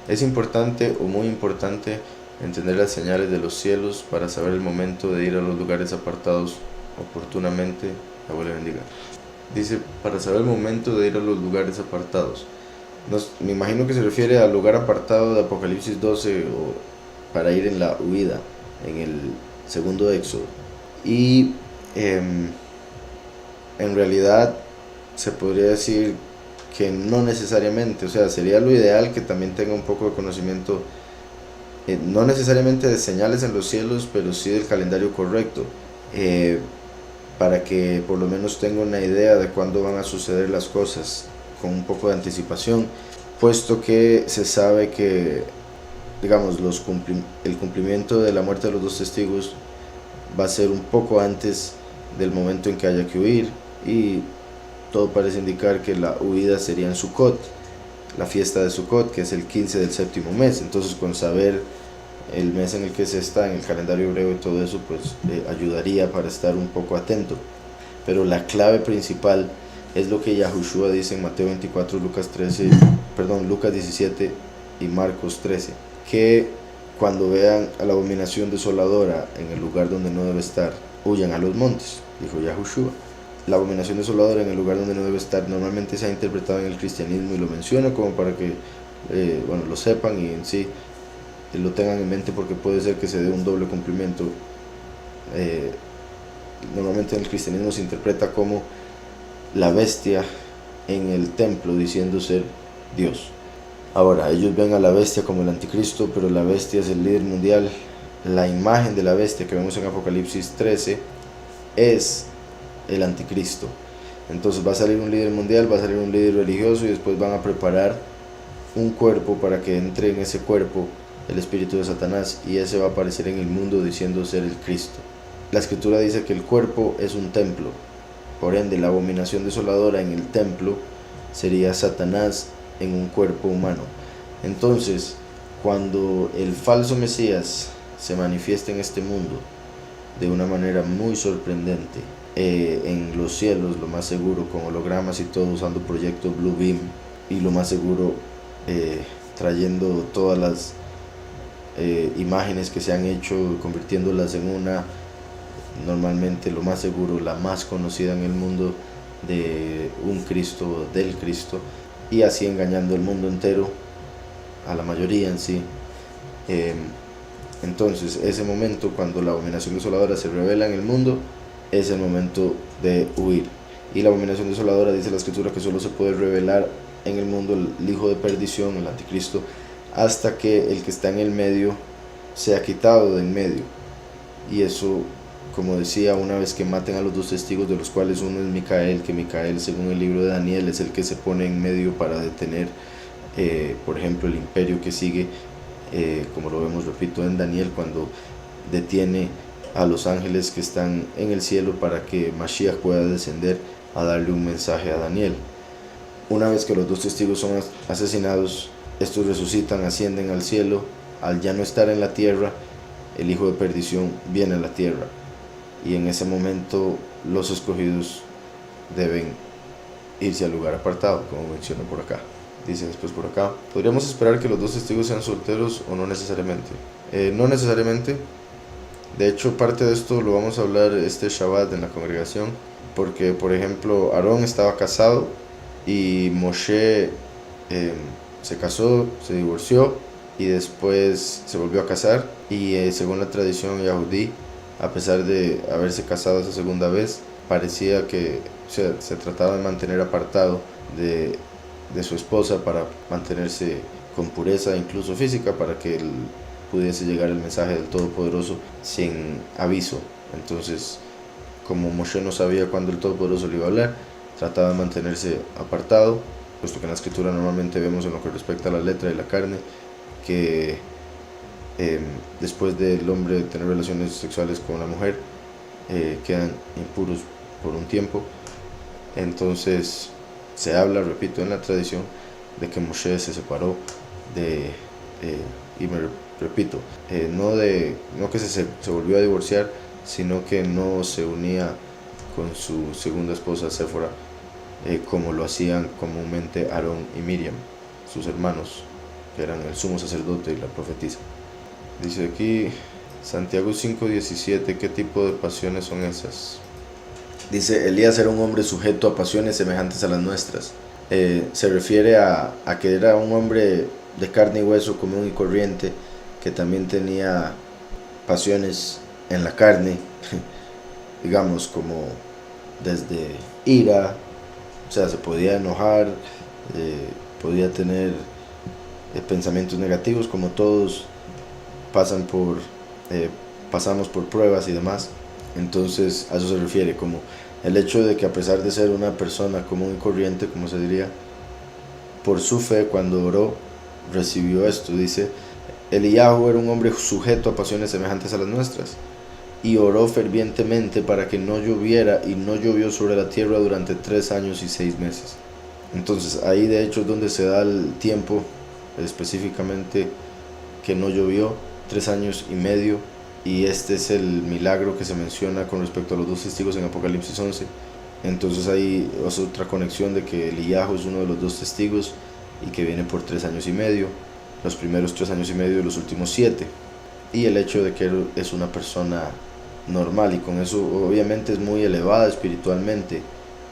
[SPEAKER 1] Es importante o muy importante entender las señales de los cielos para saber el momento de ir a los lugares apartados oportunamente. Yahweh le bendiga. Dice, para saber el momento de ir a los lugares apartados. Me imagino que se refiere al lugar apartado de Apocalipsis 12, o para ir en la huida, en el segundo Éxodo. Y en realidad se podría decir que no necesariamente, o sea, sería lo ideal que también tenga un poco de conocimiento, no necesariamente de señales en los cielos, pero sí del calendario correcto, para que por lo menos tenga una idea de cuándo van a suceder las cosas con un poco de anticipación, puesto que se sabe que, digamos, el cumplimiento de la muerte de los dos testigos va a ser un poco antes del momento en que haya que huir, y todo parece indicar que la huida sería en Sukkot, la fiesta de Sukkot, que es el 15 del séptimo mes. Entonces, con saber el mes en el que se está en el calendario hebreo y todo eso, pues ayudaría para estar un poco atento. Pero la clave principal es lo que Yahushua dice en Mateo 24, Lucas 17 y Marcos 13, que cuando vean a la abominación desoladora en el lugar donde no debe estar, huyan a los montes, dijo Yahushua. La abominación desoladora en el lugar donde no debe estar normalmente se ha interpretado en el cristianismo, y lo menciono como para que lo sepan y en sí lo tengan en mente, porque puede ser que se dé un doble cumplimiento. Normalmente en el cristianismo se interpreta como la bestia en el templo diciendo ser Dios. Ahora, ellos ven a la bestia como el anticristo, pero la bestia es el líder mundial. La imagen de la bestia que vemos en Apocalipsis 13 es el anticristo. Entonces va a salir un líder mundial, va a salir un líder religioso, y después van a preparar un cuerpo para que entre en ese cuerpo el espíritu de Satanás, y ese va a aparecer en el mundo diciendo ser el Cristo. La escritura dice que el cuerpo es un templo, Por ende, la abominación desoladora en el templo sería Satanás en un cuerpo humano. Entonces, cuando el falso Mesías se manifiesta en este mundo de una manera muy sorprendente, en los cielos, lo más seguro, con hologramas y todo, usando proyecto Blue Beam, y lo más seguro trayendo todas las imágenes que se han hecho, convirtiéndolas en una, normalmente lo más seguro, la más conocida en el mundo, de un Cristo, del Cristo, y así engañando el mundo entero, a la mayoría en sí. Entonces, ese momento, cuando la abominación desoladora se revela en el mundo, es el momento de huir. Y la abominación desoladora, dice la escritura, que solo se puede revelar en el mundo el hijo de perdición, el anticristo, hasta que el que está en el medio sea quitado de en medio. Y eso, como decía, una vez que maten a los dos testigos, de los cuales uno es Micael, que Micael, según el libro de Daniel, es el que se pone en medio para detener, por ejemplo, el imperio que sigue, como lo vemos, repito, en Daniel, cuando detiene a los ángeles que están en el cielo para que Mashiach pueda descender a darle un mensaje a Daniel. Una vez que los dos testigos son asesinados, estos resucitan, ascienden al cielo. Al ya no estar en la tierra, el hijo de perdición viene a la tierra, y en ese momento los escogidos deben irse al lugar apartado, como menciona por acá. Dice después por acá: podríamos esperar que los dos testigos sean solteros o no necesariamente. No necesariamente. De hecho, parte de esto lo vamos a hablar este Shabbat en la congregación, porque por ejemplo Aarón estaba casado y Moshe se casó, se divorció y después se volvió a casar, y según la tradición yahudí, a pesar de haberse casado esa segunda vez, parecía que se trataba de mantener apartado de su esposa para mantenerse con pureza, incluso física, para que él pudiese llegar el mensaje del Todopoderoso sin aviso. Entonces, como Moshe no sabía cuándo el Todopoderoso le iba a hablar, trataba de mantenerse apartado, puesto que en la escritura normalmente vemos, en lo que respecta a la letra y la carne, que después del hombre tener relaciones sexuales con la mujer, quedan impuros por un tiempo. Entonces se habla, repito, en la tradición, de que Moshe se separó y me repito, no que se volvió a divorciar, sino que no se unía con su segunda esposa Séfora, como lo hacían comúnmente Aarón y Miriam, sus hermanos, que eran el sumo sacerdote y la profetisa. Dice aquí Santiago 5:17, ¿qué tipo de pasiones son esas? Dice: Elías era un hombre sujeto a pasiones semejantes a las nuestras. Se refiere a que era un hombre de carne y hueso, común y corriente, que también tenía pasiones en la carne, digamos, como desde ira, o sea, se podía enojar, podía tener pensamientos negativos, como todos pasamos por pruebas y demás. Entonces a eso se refiere, como el hecho de que, a pesar de ser una persona común y corriente, como se diría, por su fe, cuando oró, recibió esto. Dice: Eliyahu era un hombre sujeto a pasiones semejantes a las nuestras, y oró fervientemente para que no lloviera, y no llovió sobre la tierra durante 3 años y 6 meses. Entonces ahí de hecho es donde se da el tiempo específicamente que no llovió, 3 años y medio, y este es el milagro que se menciona con respecto a los dos testigos en Apocalipsis 11. Entonces ahí es otra conexión de que Eliyahu es uno de los dos testigos y que viene por 3 años y medio, los primeros 3 años y medio y los últimos 7, y el hecho de que él es una persona normal, y con eso obviamente es muy elevada espiritualmente,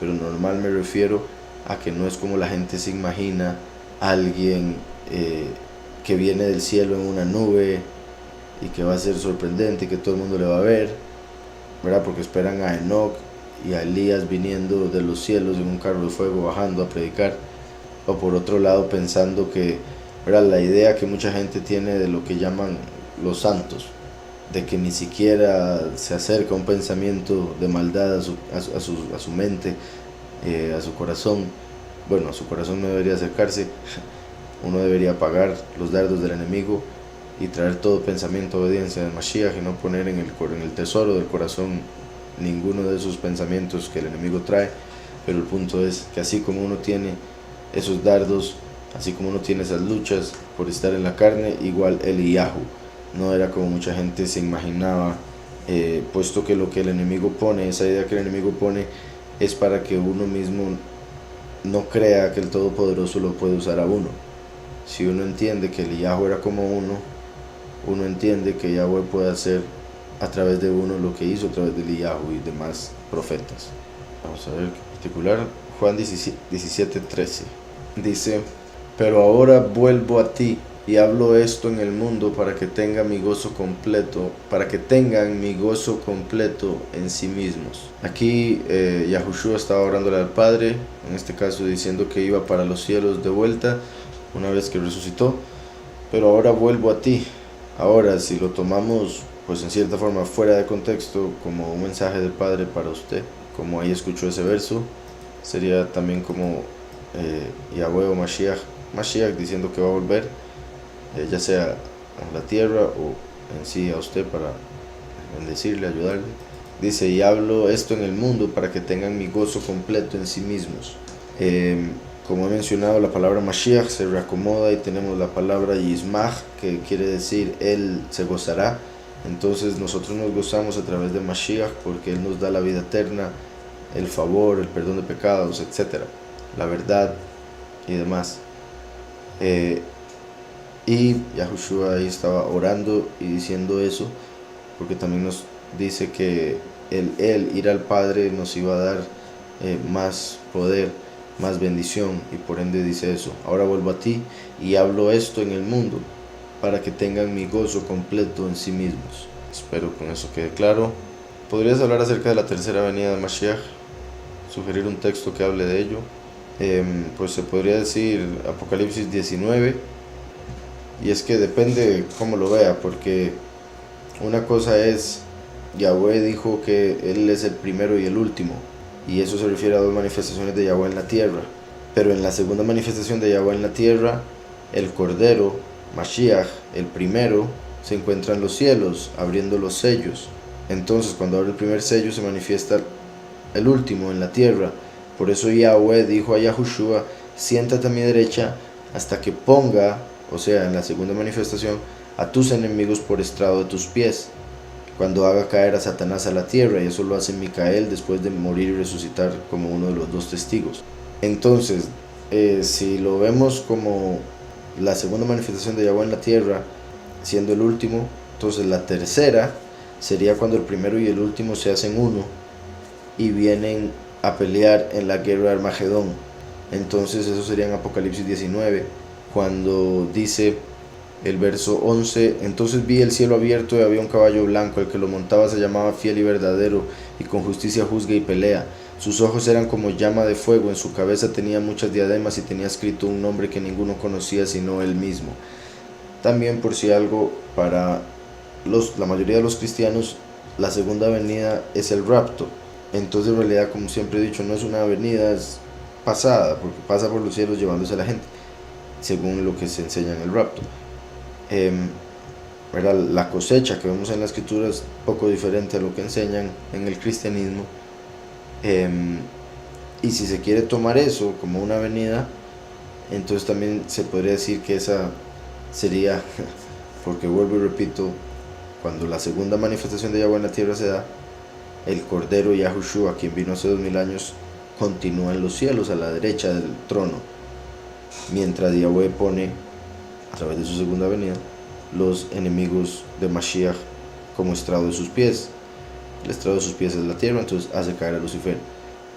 [SPEAKER 1] pero normal me refiero a que no es como la gente se imagina, alguien que viene del cielo en una nube y que va a ser sorprendente y que todo el mundo le va a ver, ¿verdad? Porque esperan a Enoch y a Elías viniendo de los cielos en un carro de fuego, bajando a predicar. O por otro lado, pensando que, ¿verdad?, la idea que mucha gente tiene de lo que llaman los santos, de que ni siquiera se acerca un pensamiento de maldad a su mente, a su corazón. Bueno, a su corazón no debería acercarse. Uno debería apagar los dardos del enemigo y traer todo pensamiento a obediencia del Mashiach, y no poner en el tesoro del corazón ninguno de esos pensamientos que el enemigo trae, pero el punto es que así como uno tiene esos dardos, así como uno tiene esas luchas por estar en la carne, igual Eliyahu no era como mucha gente se imaginaba, puesto que lo que el enemigo pone, esa idea que el enemigo pone, es para que uno mismo no crea que el Todopoderoso lo puede usar a uno. Si uno entiende que Eliyahu era como uno entiende que Yahweh puede hacer a través de uno lo que hizo a través de Eliyahu y demás profetas. Vamos a ver en particular Juan 17:13. Dice: pero ahora vuelvo a ti y hablo esto en el mundo para que tengan mi gozo completo, en sí mismos. Aquí Yahushua estaba orándole al Padre, en este caso diciendo que iba para los cielos de vuelta una vez que resucitó, pero ahora vuelvo a ti. Ahora, si lo tomamos pues en cierta forma fuera de contexto, como un mensaje del Padre para usted, como ahí escuchó ese verso, sería también como Yahweh o Mashiach diciendo que va a volver, ya sea a la tierra o en sí a usted para bendecirle, ayudarle. Dice: y hablo esto en el mundo para que tengan mi gozo completo en sí mismos. Como he mencionado, la palabra Mashiach se reacomoda y tenemos la palabra Yismach, que quiere decir Él se gozará. Entonces nosotros nos gozamos a través de Mashiach porque Él nos da la vida eterna, el favor, el perdón de pecados, etc., la verdad y demás. Y Yahushua ahí estaba orando y diciendo eso, porque también nos dice que el ir al Padre nos iba a dar más poder, más bendición, y por ende dice eso: ahora vuelvo a ti y hablo esto en el mundo para que tengan mi gozo completo en sí mismos. Espero con eso quede claro. ¿Podrías hablar acerca de la tercera venida de Mashiach? Sugerir un texto que hable de ello. Pues se podría decir Apocalipsis 19, y es que depende cómo lo vea, porque una cosa es, Yahweh dijo que Él es el primero y el último, y eso se refiere a dos manifestaciones de Yahweh en la tierra. Pero en la segunda manifestación de Yahweh en la tierra, el Cordero, Mashiach, el primero, se encuentra en los cielos, abriendo los sellos. Entonces, cuando abre el primer sello, se manifiesta el último en la tierra. Por eso Yahweh dijo a Yahushua: siéntate a mi derecha hasta que ponga, o sea, en la segunda manifestación, a tus enemigos por estrado de tus pies, cuando haga caer a Satanás a la tierra. Y eso lo hace Micael después de morir y resucitar como uno de los dos testigos. Entonces, si lo vemos como la segunda manifestación de Yahweh en la tierra, siendo el último, entonces la tercera sería cuando el primero y el último se hacen uno y vienen a pelear en la guerra de Armagedón. Entonces eso sería en Apocalipsis 19, cuando dice el verso 11: entonces vi el cielo abierto y había un caballo blanco, el que lo montaba se llamaba Fiel y Verdadero, y con justicia juzga y pelea. Sus ojos eran como llama de fuego, en su cabeza tenía muchas diademas y tenía escrito un nombre que ninguno conocía sino él mismo. También, por si algo, para la mayoría de los cristianos, la segunda venida es el rapto. Entonces, en realidad, como siempre he dicho, no es una venida, es pasada, porque pasa por los cielos llevándose a la gente, según lo que se enseña en el rapto. La cosecha que vemos en la escritura es poco diferente a lo que enseñan en el cristianismo. Y si se quiere tomar eso como una venida, entonces también se podría decir que esa sería, porque vuelvo y repito, cuando la segunda manifestación de Yahweh en la tierra se da, el Cordero Yahushua, quien vino hace 2000 años, continúa en los cielos a la derecha del trono, mientras Yahweh pone, a través de su segunda venida, los enemigos de Mashiach como estrado de sus pies. El estrado de sus pies es la tierra, entonces hace caer a Lucifer.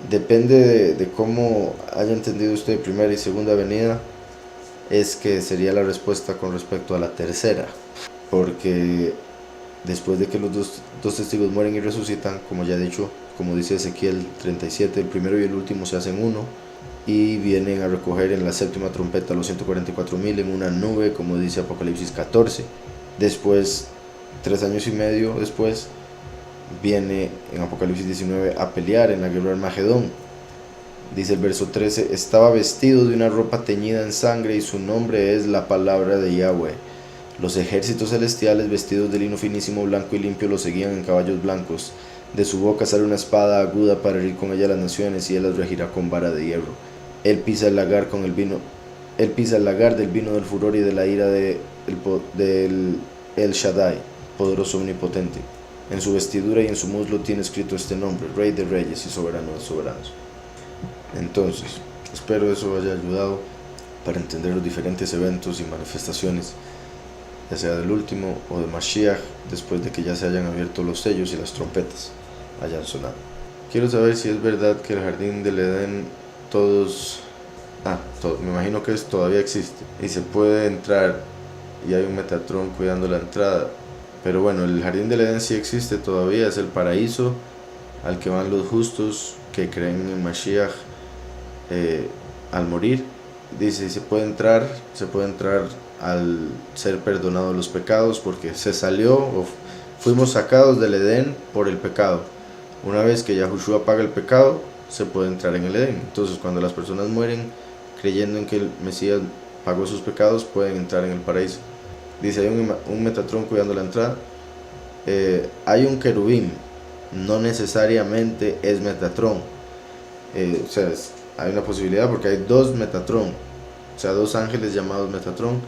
[SPEAKER 1] Depende de cómo haya entendido usted primera y segunda venida, es que sería la respuesta con respecto a la tercera, porque después de que los dos testigos mueren y resucitan, como ya he dicho, como dice Ezequiel 37, el primero y el último se hacen uno y vienen a recoger en la séptima trompeta los 144,000 en una nube, como dice Apocalipsis 14. Después, 3 años y medio después, viene en Apocalipsis 19 a pelear en la guerra de Armagedón. Dice el verso 13: estaba vestido de una ropa teñida en sangre y su nombre es la palabra de Yahweh. Los ejércitos celestiales vestidos de lino finísimo, blanco y limpio lo seguían en caballos blancos. De su boca sale una espada aguda para herir con ella a las naciones, y él las regirá con vara de hierro. Él pisa el lagar con el vino. Él pisa el lagar del vino del furor y de la ira del El Shaddai, poderoso omnipotente. En su vestidura y en su muslo tiene escrito este nombre: Rey de Reyes y Soberano de Soberanos. Entonces, espero eso haya ayudado para entender los diferentes eventos y manifestaciones, ya sea del último o de Mashiach, después de que ya se hayan abierto los sellos y las trompetas hayan sonado. Quiero saber si es verdad que el jardín del Edén me imagino que todavía existe y se puede entrar y hay un Metatron cuidando la entrada. Pero bueno, el jardín del Edén sí existe todavía, es el paraíso al que van los justos que creen en Mashiach al morir. Dice, se puede entrar al ser perdonados los pecados, porque fuimos sacados del Edén por el pecado. Una vez que Yahushua paga el pecado, se puede entrar en el Edén. Entonces, cuando las personas mueren creyendo en que el Mesías pagó sus pecados, pueden entrar en el paraíso. Dice, hay un Metatron cuidando la entrada. Hay un querubín, no necesariamente es Metatron. Hay una posibilidad porque hay dos Metatron, dos ángeles llamados Metatron,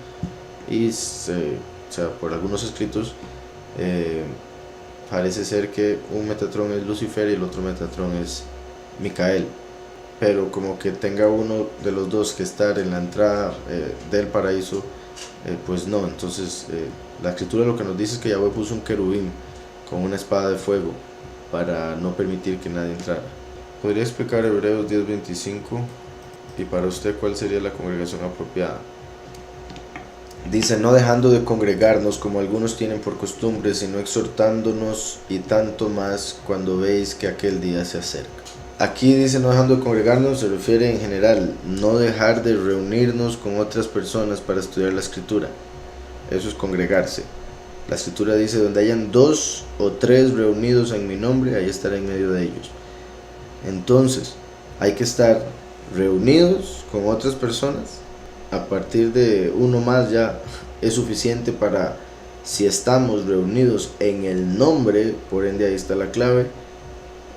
[SPEAKER 1] y por algunos escritos parece ser que un Metatron es Lucifer y el otro Metatron es Micael, pero como que tenga uno de los dos que estar en la entrada del paraíso, pues no. Entonces la escritura lo que nos dice es que Yahweh puso un querubín con una espada de fuego para no permitir que nadie entrara. ¿Podría explicar Hebreos 10:25? Y para usted, ¿cuál sería la congregación apropiada? Dice, no dejando de congregarnos como algunos tienen por costumbre, sino exhortándonos, y tanto más cuando veis que aquel día se acerca. Aquí dice no dejando de congregarnos, se refiere en general, no dejar de reunirnos con otras personas para estudiar la escritura. Eso es congregarse. La escritura dice, donde hayan 2 o 3 reunidos en mi nombre, ahí estaré en medio de ellos. Entonces, hay que estar reunidos con otras personas. A partir de uno más ya es suficiente para, si estamos reunidos en el nombre, por ende ahí está la clave.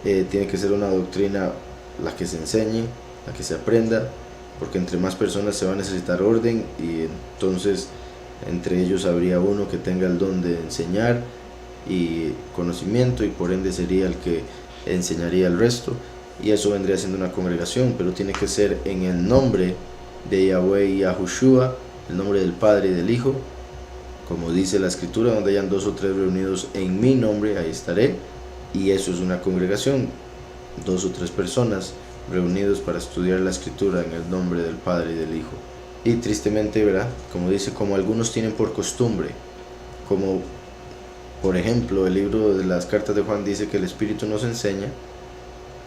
[SPEAKER 1] Tiene que ser una doctrina la que se enseñe, la que se aprenda, porque entre más personas se va a necesitar orden, y entonces entre ellos habría uno que tenga el don de enseñar y conocimiento, y por ende sería el que enseñaría al resto, y eso vendría siendo una congregación. Pero tiene que ser en el nombre de Yahweh y Yahushua, el nombre del Padre y del Hijo, como dice la escritura, donde hayan 2 o 3 reunidos en mi nombre, ahí estaré. Y eso es una congregación, 2 o 3 personas reunidos para estudiar la escritura en el nombre del Padre y del Hijo. Y tristemente, ¿verdad? Como dice, como algunos tienen por costumbre, como por ejemplo el libro de las cartas de Juan dice que el Espíritu nos enseña.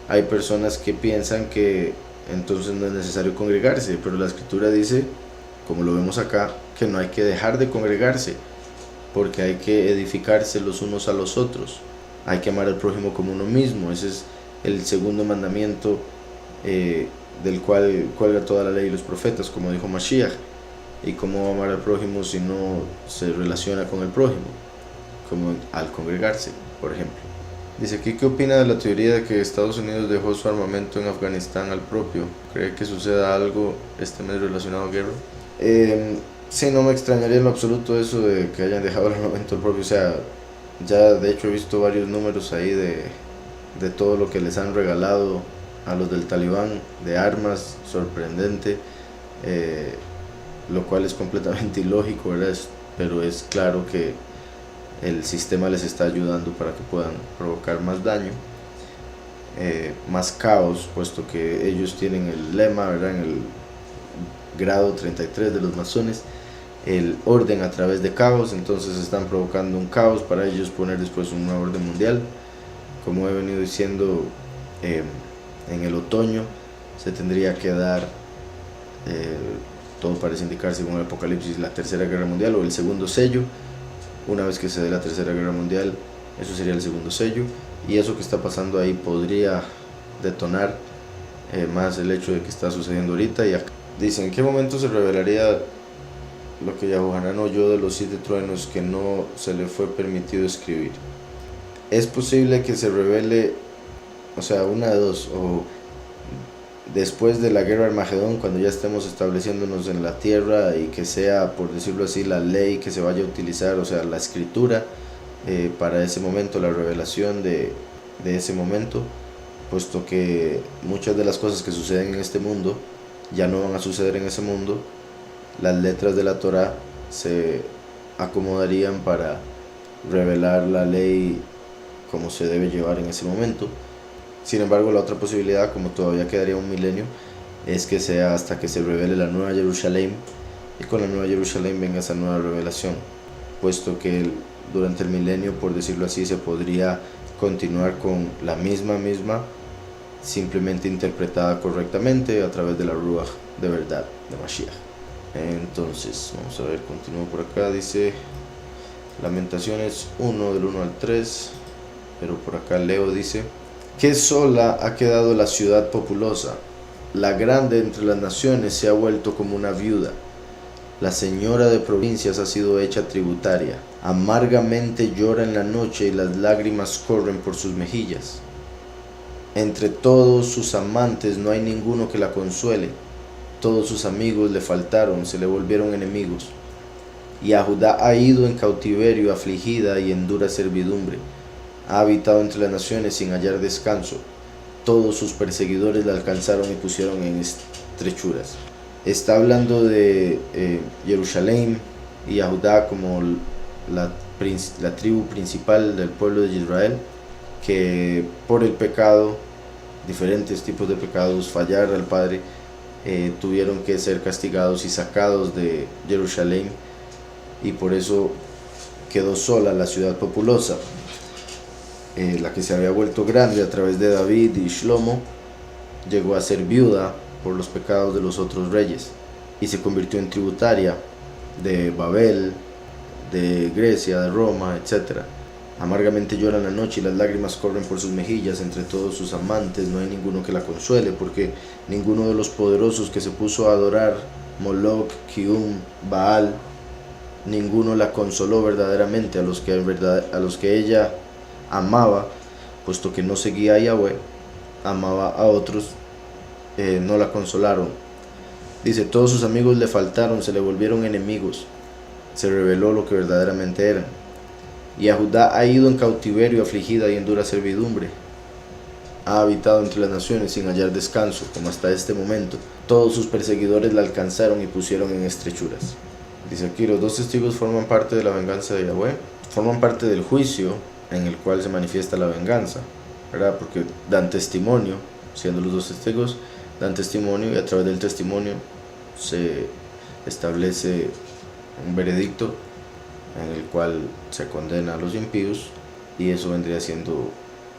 [SPEAKER 1] Hay personas que piensan que entonces no es necesario congregarse, pero la escritura dice, como lo vemos acá, que no hay que dejar de congregarse, porque hay que edificarse los unos a los otros. Hay que amar al prójimo como uno mismo. Ese es el segundo mandamiento del cual cuelga toda la ley y los profetas, como dijo Mashiach. Y cómo amar al prójimo si no se relaciona con el prójimo, como al congregarse, por ejemplo. Dice aquí, ¿qué opina de la teoría de que Estados Unidos dejó su armamento en Afganistán al propio? ¿Cree que suceda algo este mes relacionado a guerra? Sí, no me extrañaría en lo absoluto eso de que hayan dejado el armamento al propio. Ya de hecho he visto varios números ahí de todo lo que les han regalado a los del Talibán de armas, sorprendente, lo cual es completamente ilógico, ¿verdad? Pero es claro que el sistema les está ayudando para que puedan provocar más daño, más caos, puesto que ellos tienen el lema, ¿verdad? En el grado 33 de los masones, el orden a través de caos. Entonces están provocando un caos para ellos poner después una orden mundial. Como he venido diciendo, en el otoño se tendría que dar, todo parece indicar según el Apocalipsis, la tercera guerra mundial o el segundo sello. Una vez que se dé la tercera guerra mundial, eso sería el segundo sello, y eso que está pasando ahí podría detonar más el hecho de que está sucediendo ahorita. Y acá dice, ¿en qué momento se revelaría lo que Yahohanan oyó de los 7 truenos que no se le fue permitido escribir? es posible que se revele, o sea, una de dos, o después de la guerra de Armagedón, cuando ya estemos estableciéndonos en la tierra y que sea, por decirlo así, la ley que se vaya a utilizar, o sea, la escritura, para ese momento, la revelación de ese momento, puesto que muchas de las cosas que suceden en este mundo ya no van a suceder en ese mundo. Las letras de la Torá se acomodarían para revelar la ley como se debe llevar en ese momento. Sin embargo, la otra posibilidad, como todavía quedaría un milenio, es que sea hasta que se revele la nueva Jerusalén, y con la nueva Jerusalén venga esa nueva revelación, puesto que durante el milenio, por decirlo así, se podría continuar con la misma, simplemente interpretada correctamente a través de la Ruach de verdad, de Mashiach. Entonces, vamos a ver, continúo por acá, dice Lamentaciones 1 del 1 al 3, pero por acá Leo dice: qué sola ha quedado la ciudad populosa, la grande entre las naciones se ha vuelto como una viuda, la señora de provincias ha sido hecha tributaria, amargamente llora en la noche y las lágrimas corren por sus mejillas. Entre todos sus amantes no hay ninguno que la consuele, todos sus amigos le faltaron, se le volvieron enemigos. Y a Judá ha ido en cautiverio, afligida y en dura servidumbre. Ha habitado entre las naciones sin hallar descanso. Todos sus perseguidores la alcanzaron y pusieron en estrechuras. Está hablando de Jerusalén y a Judá como la tribu principal del pueblo de Israel, que por el pecado, diferentes tipos de pecados, fallar al Padre, tuvieron que ser castigados y sacados de Jerusalén, y por eso quedó sola la ciudad populosa. La que se había vuelto grande a través de David y Shlomo llegó a ser viuda por los pecados de los otros reyes y se convirtió en tributaria de Babel, de Grecia, de Roma, etc. Amargamente llora en la noche y las lágrimas corren por sus mejillas. Entre todos sus amantes no hay ninguno que la consuele, porque ninguno de los poderosos que se puso a adorar Moloch, Kium, Baal, ninguno la consoló verdaderamente. A los que ella amaba, puesto que no seguía a Yahweh, amaba a otros, no la consolaron. Dice: todos sus amigos le faltaron, se le volvieron enemigos, se reveló lo que verdaderamente eran. Y a Judá ha ido en cautiverio, afligida y en dura servidumbre. Ha habitado entre las naciones sin hallar descanso, como hasta este momento. Todos sus perseguidores la alcanzaron y pusieron en estrechuras. Dice aquí: los dos testigos forman parte de la venganza de Yahweh, forman parte del juicio en el cual se manifiesta la venganza, ¿verdad? Porque dan testimonio, siendo los dos testigos, dan testimonio, y a través del testimonio se establece un veredicto en el cual se condena a los impíos, y eso vendría siendo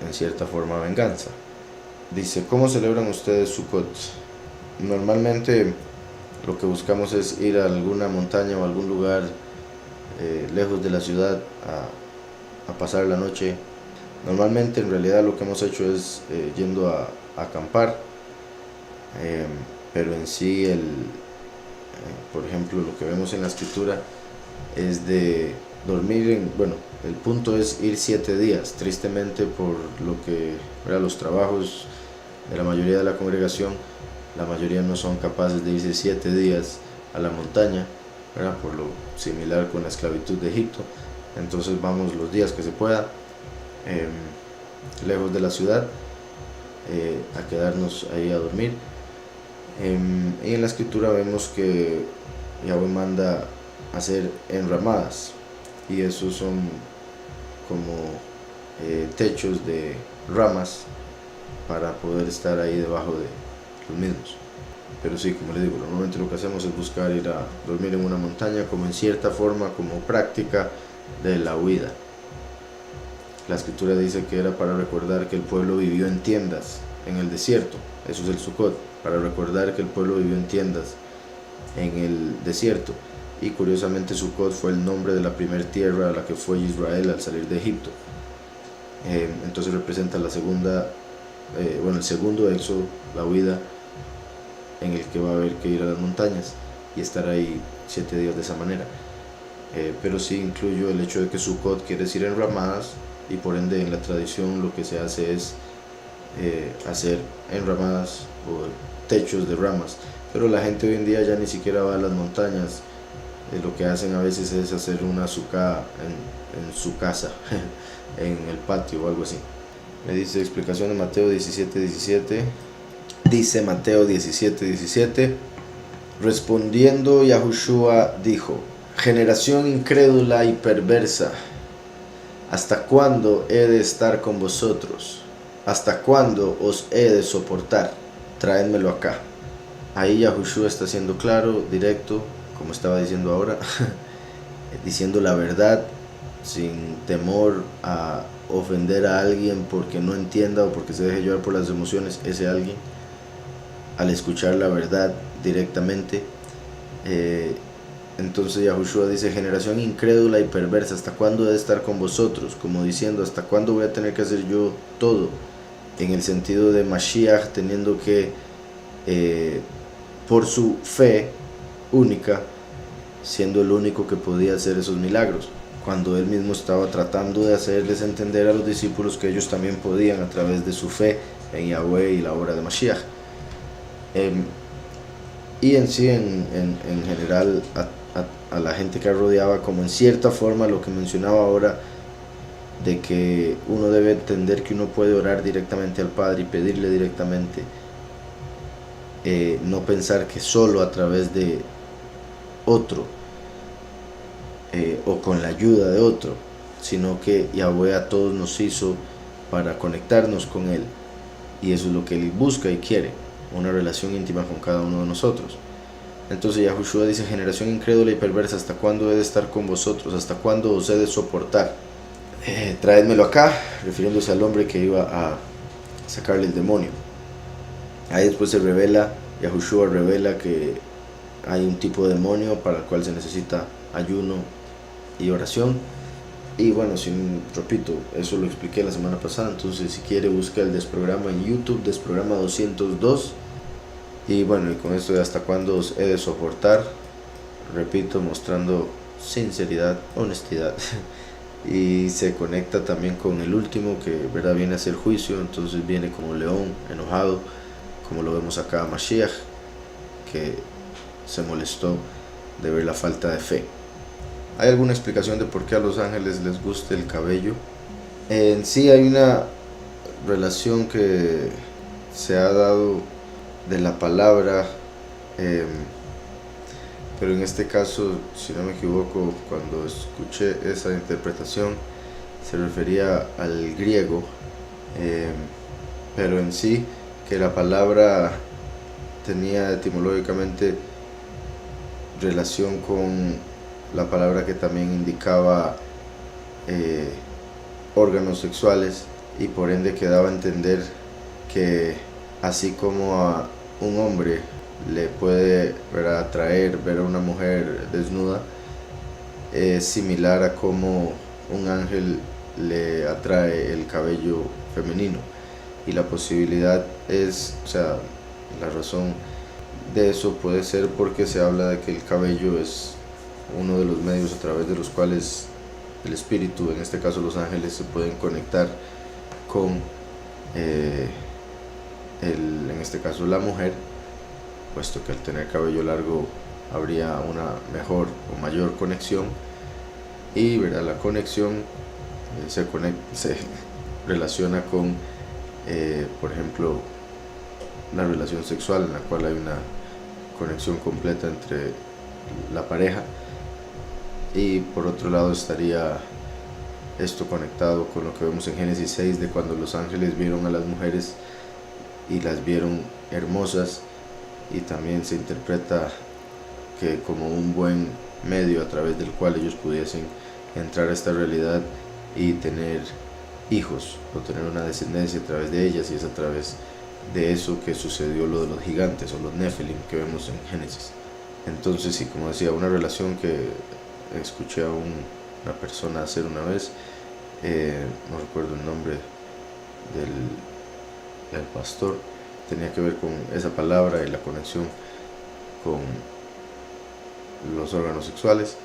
[SPEAKER 1] en cierta forma venganza. Dice: ¿cómo celebran ustedes Sukkot? Normalmente lo que buscamos es ir a alguna montaña o algún lugar lejos de la ciudad a pasar la noche. Normalmente, en realidad, lo que hemos hecho es yendo a acampar, pero en sí por ejemplo, lo que vemos en la escritura es de dormir bueno, el punto es ir 7 días. Tristemente, por lo que los trabajos de la mayoría de la congregación, la mayoría no son capaces de irse 7 días a la montaña, ¿verdad? Por lo similar con la esclavitud de Egipto. Entonces vamos los días que se pueda, lejos de la ciudad, a quedarnos ahí a dormir. Y en la escritura vemos que Yahweh manda hacer enramadas, y esos son como techos de ramas para poder estar ahí debajo de los mismos. Pero sí, como les digo, normalmente lo que hacemos es buscar ir a dormir en una montaña, como en cierta forma, como práctica de la huida. La escritura dice que era para recordar que el pueblo vivió en tiendas en el desierto. Eso es el Sukkot, para recordar que el pueblo vivió en tiendas en el desierto. Y curiosamente, Sukkot fue el nombre de la primera tierra a la que fue Israel al salir de Egipto. Entonces representa la segunda, el segundo éxodo, la huida, en el que va a haber que ir a las montañas y estar ahí 7 días de esa manera. Pero sí incluyo el hecho de que Sukkot quiere decir enramadas, y por ende en la tradición lo que se hace es hacer enramadas o techos de ramas, pero la gente hoy en día ya ni siquiera va a las montañas. Lo que hacen a veces es hacer una azucá en su casa, en el patio o algo así. Me dice explicación de Mateo 17:17. Dice Mateo 17:17. Respondiendo Yahushua dijo: generación incrédula y perversa, ¿hasta cuándo he de estar con vosotros? ¿Hasta cuándo os he de soportar? Traédmelo acá. Ahí Yahushua está siendo claro, directo, como estaba diciendo ahora, diciendo la verdad sin temor a ofender a alguien porque no entienda o porque se deje llevar por las emociones. Ese alguien, al escuchar la verdad directamente, entonces Yahushua dice: generación incrédula y perversa, ¿hasta cuándo he de estar con vosotros? Como diciendo, ¿hasta cuándo voy a tener que hacer yo todo? En el sentido de Mashiach teniendo que, por su fe única, siendo el único que podía hacer esos milagros, cuando él mismo estaba tratando de hacerles entender a los discípulos que ellos también podían a través de su fe en Yahweh y la obra de Mashiach. Y en sí, en general, a la gente que rodeaba, como en cierta forma lo que mencionaba ahora, de que uno debe entender que uno puede orar directamente al Padre y pedirle directamente, no pensar que solo a través de otro o con la ayuda de otro, sino que Yahweh a todos nos hizo para conectarnos con Él, y eso es lo que Él busca y quiere, una relación íntima con cada uno de nosotros. Entonces Yahushua dice: generación incrédula y perversa, ¿hasta cuándo he de estar con vosotros? ¿Hasta cuándo os he de soportar? Traédmelo acá, refiriéndose al hombre que iba a sacarle el demonio. Ahí después se revela, Yahushua revela que hay un tipo de demonio para el cual se necesita ayuno y oración. Y bueno, repito, eso lo expliqué la semana pasada, entonces si quiere busca el desprograma en YouTube, desprograma 202. Y bueno, y con esto de hasta cuándo os he de soportar, repito, mostrando sinceridad, honestidad. Y se conecta también con el último, que verdad viene a hacer juicio, entonces viene como león, enojado, como lo vemos acá, Mashiach, que se molestó de ver la falta de fe. ¿Hay alguna explicación de por qué a los ángeles les gusta el cabello? En sí hay una relación que se ha dado de la palabra, pero en este caso, si no me equivoco, cuando escuché esa interpretación se refería al griego, pero en sí que la palabra tenía etimológicamente relación con la palabra que también indicaba órganos sexuales, y por ende que daba a entender que así como a un hombre le puede atraer ver a una mujer desnuda, es similar a como un ángel le atrae el cabello femenino. Y la posibilidad es, o sea, la razón de eso puede ser porque se habla de que el cabello es uno de los medios a través de los cuales el espíritu, en este caso los ángeles, se pueden conectar con en este caso la mujer, puesto que al tener cabello largo habría una mejor o mayor conexión, y la conexión se relaciona con, por ejemplo, la relación sexual, en la cual hay una conexión completa entre la pareja, y por otro lado estaría esto conectado con lo que vemos en Génesis 6, de cuando los ángeles vieron a las mujeres y las vieron hermosas, y también se interpreta que como un buen medio a través del cual ellos pudiesen entrar a esta realidad y tener hijos o tener una descendencia a través de ellas, y es a través de eso que sucedió lo de los gigantes o los Nephilim que vemos en Génesis. Entonces sí, como decía, una relación que escuché a una persona hacer una vez, no recuerdo el nombre del pastor, tenía que ver con esa palabra y la conexión con los órganos sexuales.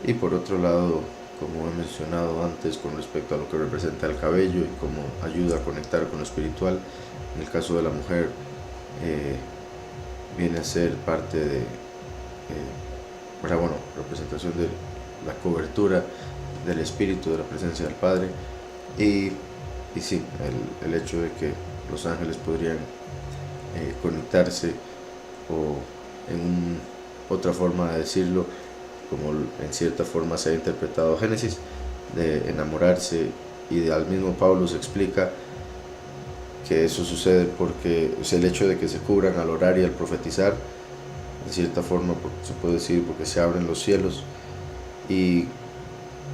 [SPEAKER 1] Y por otro lado, como he mencionado antes, con respecto a lo que representa el cabello y cómo ayuda a conectar con lo espiritual. En el caso de la mujer, viene a ser parte de, representación de la cobertura del espíritu, de la presencia del Padre. Y sí, el hecho de que los ángeles podrían conectarse, o en otra forma de decirlo, como en cierta forma se ha interpretado Génesis, de enamorarse, y al mismo Pablo se explica que eso sucede porque es el hecho de que se cubran al orar y al profetizar, de cierta forma se puede decir, porque se abren los cielos, y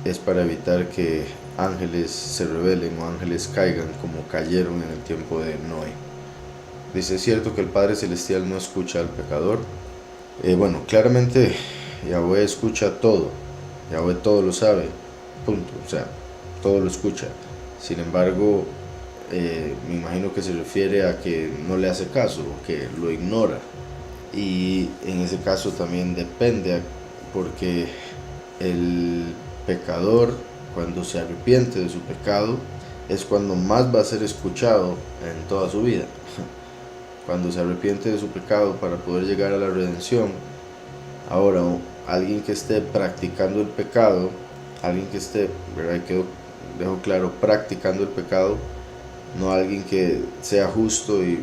[SPEAKER 1] es para evitar que ángeles se rebelen o ángeles caigan como cayeron en el tiempo de Noé. Dice: ¿es cierto que el Padre Celestial no escucha al pecador? Claramente Yahweh escucha todo, Yahweh todo lo sabe, punto, o sea, todo lo escucha. Sin embargo, me imagino que se refiere a que no le hace caso, o que lo ignora. Y en ese caso también depende, porque el pecador, cuando se arrepiente de su pecado, es cuando más va a ser escuchado en toda su vida. Cuando se arrepiente de su pecado para poder llegar a la redención. Ahora, alguien que esté practicando el pecado, alguien que esté, ¿verdad? Dejo claro, practicando el pecado, no alguien que sea justo y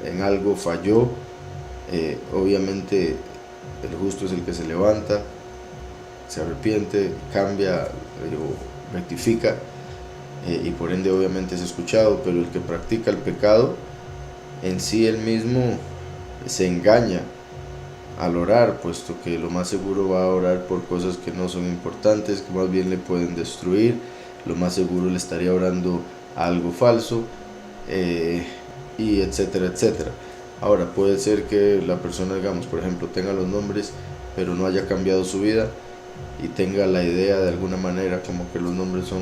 [SPEAKER 1] en algo falló. Obviamente el justo es el que se levanta, se arrepiente, cambia o rectifica, y por ende obviamente es escuchado. Pero el que practica el pecado, en sí él mismo se engaña al orar, puesto que lo más seguro va a orar por cosas que no son importantes, que más bien le pueden destruir. Lo más seguro le estaría orando a algo falso, y etcétera, etcétera. Ahora, puede ser que la persona, digamos, por ejemplo, tenga los nombres, pero no haya cambiado su vida, y tenga la idea de alguna manera como que los nombres son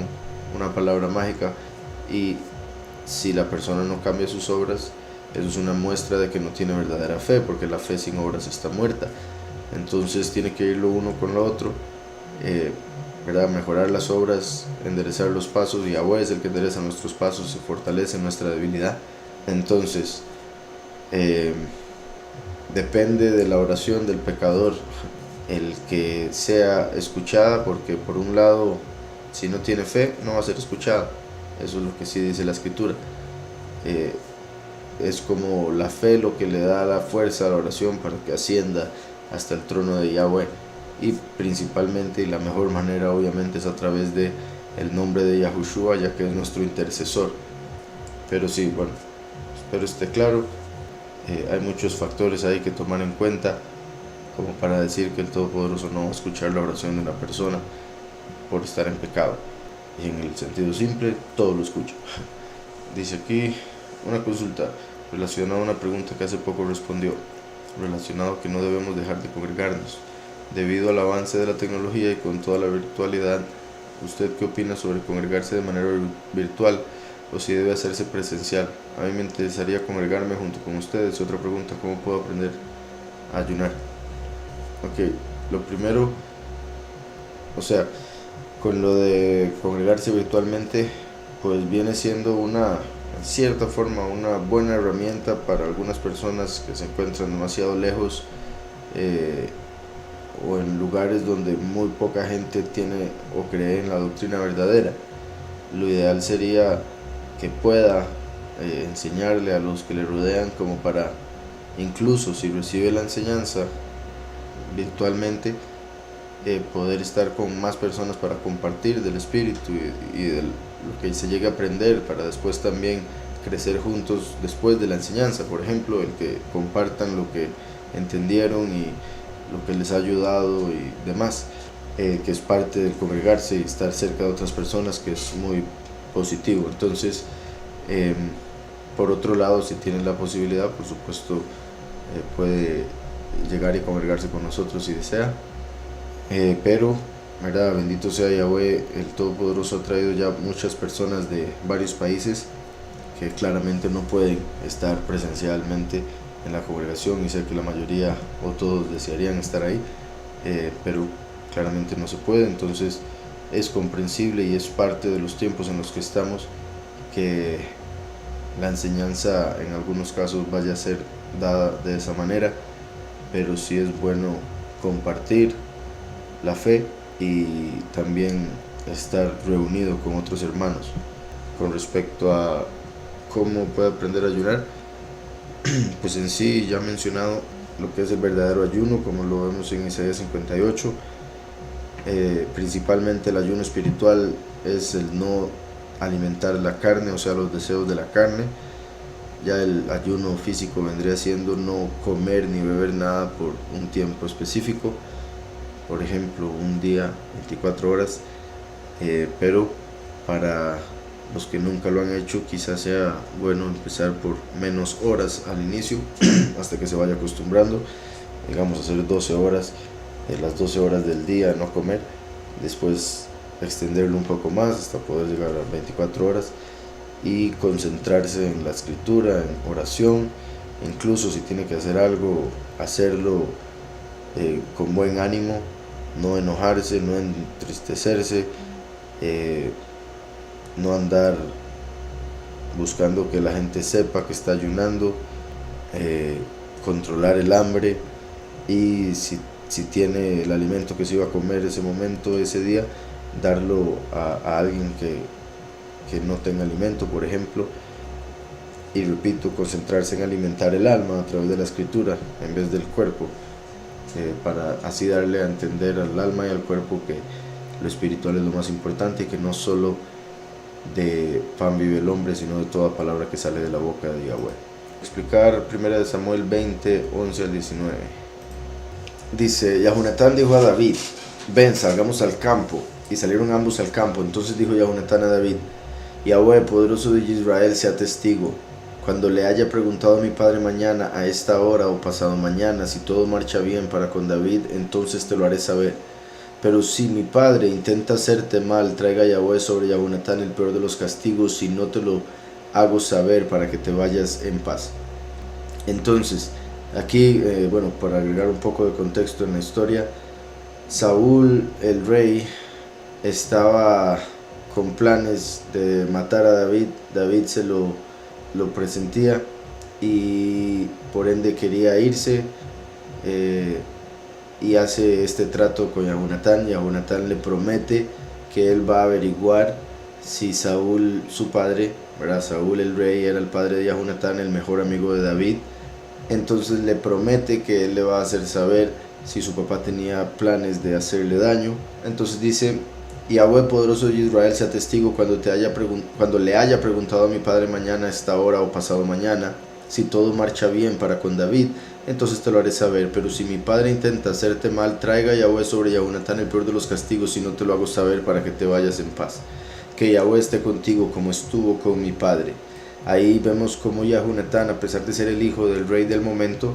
[SPEAKER 1] una palabra mágica, y si la persona no cambia sus obras, eso es una muestra de que no tiene verdadera fe, porque la fe sin obras está muerta. Entonces tiene que ir lo uno con lo otro, ¿verdad? Mejorar las obras, enderezar los pasos, y Yahweh es el que endereza nuestros pasos y fortalece nuestra debilidad. Entonces, depende de la oración del pecador el que sea escuchada, porque por un lado, si no tiene fe, no va a ser escuchada. Eso es lo que sí dice la escritura. Es como la fe lo que le da la fuerza a la oración para que ascienda hasta el trono de Yahweh. Y principalmente, y la mejor manera obviamente, es a través de el nombre de Yahushua, ya que es nuestro intercesor. Pero sí, bueno, espero esté claro. Hay muchos factores ahí que tomar en cuenta, como para decir que el Todopoderoso no va a escuchar la oración de una persona por estar en pecado. Y en el sentido simple, todo lo escucha. Dice aquí una consulta relacionada a una pregunta que hace poco respondió, relacionado a que no debemos dejar de congregarnos debido al avance de la tecnología y con toda la virtualidad. ¿Usted qué opina sobre congregarse de manera virtual, o si debe hacerse presencial? A mí me interesaría congregarme junto con ustedes. Otra pregunta: ¿cómo puedo aprender a ayunar? Ok, lo primero, o sea, con lo de congregarse virtualmente, pues viene siendo en cierta forma, una buena herramienta para algunas personas que se encuentran demasiado lejos, o en lugares donde muy poca gente tiene o cree en la doctrina verdadera. Lo ideal sería que pueda enseñarle a los que le rodean, como para, incluso si recibe la enseñanza virtualmente, poder estar con más personas para compartir del espíritu y de lo que se llegue a aprender, para después también crecer juntos después de la enseñanza. Por ejemplo, el que compartan lo que entendieron y lo que les ha ayudado y demás, que es parte del congregarse y estar cerca de otras personas, que es muy positivo. Entonces, por otro lado, si tienen la posibilidad, por supuesto, puede llegar y congregarse con nosotros si desea. Pero, ¿verdad? Bendito sea Yahweh, el Todopoderoso ha traído ya muchas personas de varios países que claramente no pueden estar presencialmente en la congregación, y sé que la mayoría o todos desearían estar ahí, pero claramente no se puede. Entonces, es comprensible y es parte de los tiempos en los que estamos, que la enseñanza en algunos casos vaya a ser dada de esa manera, pero sí es bueno compartir la fe y también estar reunido con otros hermanos. Con respecto a cómo puede aprender a ayunar, pues en sí ya he mencionado lo que es el verdadero ayuno, como lo vemos en Isaías 58. Principalmente el ayuno espiritual es el no alimentar la carne, o sea, los deseos de la carne. Ya el ayuno físico vendría siendo no comer ni beber nada por un tiempo específico, por ejemplo un día, 24 horas, pero para los que nunca lo han hecho quizás sea bueno empezar por menos horas al inicio hasta que se vaya acostumbrando, digamos hacer 12 horas, las 12 horas del día no comer, después extenderlo un poco más hasta poder llegar a 24 horas y concentrarse en la escritura, en oración, incluso si tiene que hacer algo, hacerlo con buen ánimo, no enojarse, no entristecerse, no andar buscando que la gente sepa que está ayunando, controlar el hambre, y si tiene el alimento que se iba a comer ese momento, ese día, darlo a alguien que no tenga alimento, por ejemplo. Y repito, concentrarse en alimentar el alma a través de la escritura en vez del cuerpo, para así darle a entender al alma y al cuerpo que lo espiritual es lo más importante y que no solo de pan vive el hombre, sino de toda palabra que sale de la boca de Yahweh. Explicar 1 Samuel 20, 11 al 19. Dice: Yahunatán dijo a David: ven, salgamos al campo. Y salieron ambos al campo. Entonces dijo Yahunatán a David: Yahweh, poderoso de Israel, sea testigo. Cuando le haya preguntado a mi padre mañana a esta hora o pasado mañana si todo marcha bien para con David, entonces te lo haré saber. Pero si mi padre intenta hacerte mal, traiga a Yahweh sobre Yahunatán el peor de los castigos, si no te lo hago saber para que te vayas en paz. Entonces, aquí, bueno, para agregar un poco de contexto en la historia, Saúl, el rey, estaba con planes de matar a David. David se lo presentía y por ende quería irse, y hace este trato con Yahunatán. Yahunatán le promete que él va a averiguar si Saúl, su padre, ¿verdad? Saúl el rey era el padre de Yahunatán, el mejor amigo de David. Entonces le promete que él le va a hacer saber si su papá tenía planes de hacerle daño. Entonces dice: Yahweh poderoso de Israel sea testigo, cuando le haya preguntado a mi padre mañana a esta hora o pasado mañana si todo marcha bien para con David, entonces te lo haré saber. Pero si mi padre intenta hacerte mal, traiga a Yahweh sobre Yahunatán el peor de los castigos, si no te lo hago saber para que te vayas en paz. Que Yahweh esté contigo como estuvo con mi padre. Ahí vemos cómo Yahunatán, a pesar de ser el hijo del rey del momento,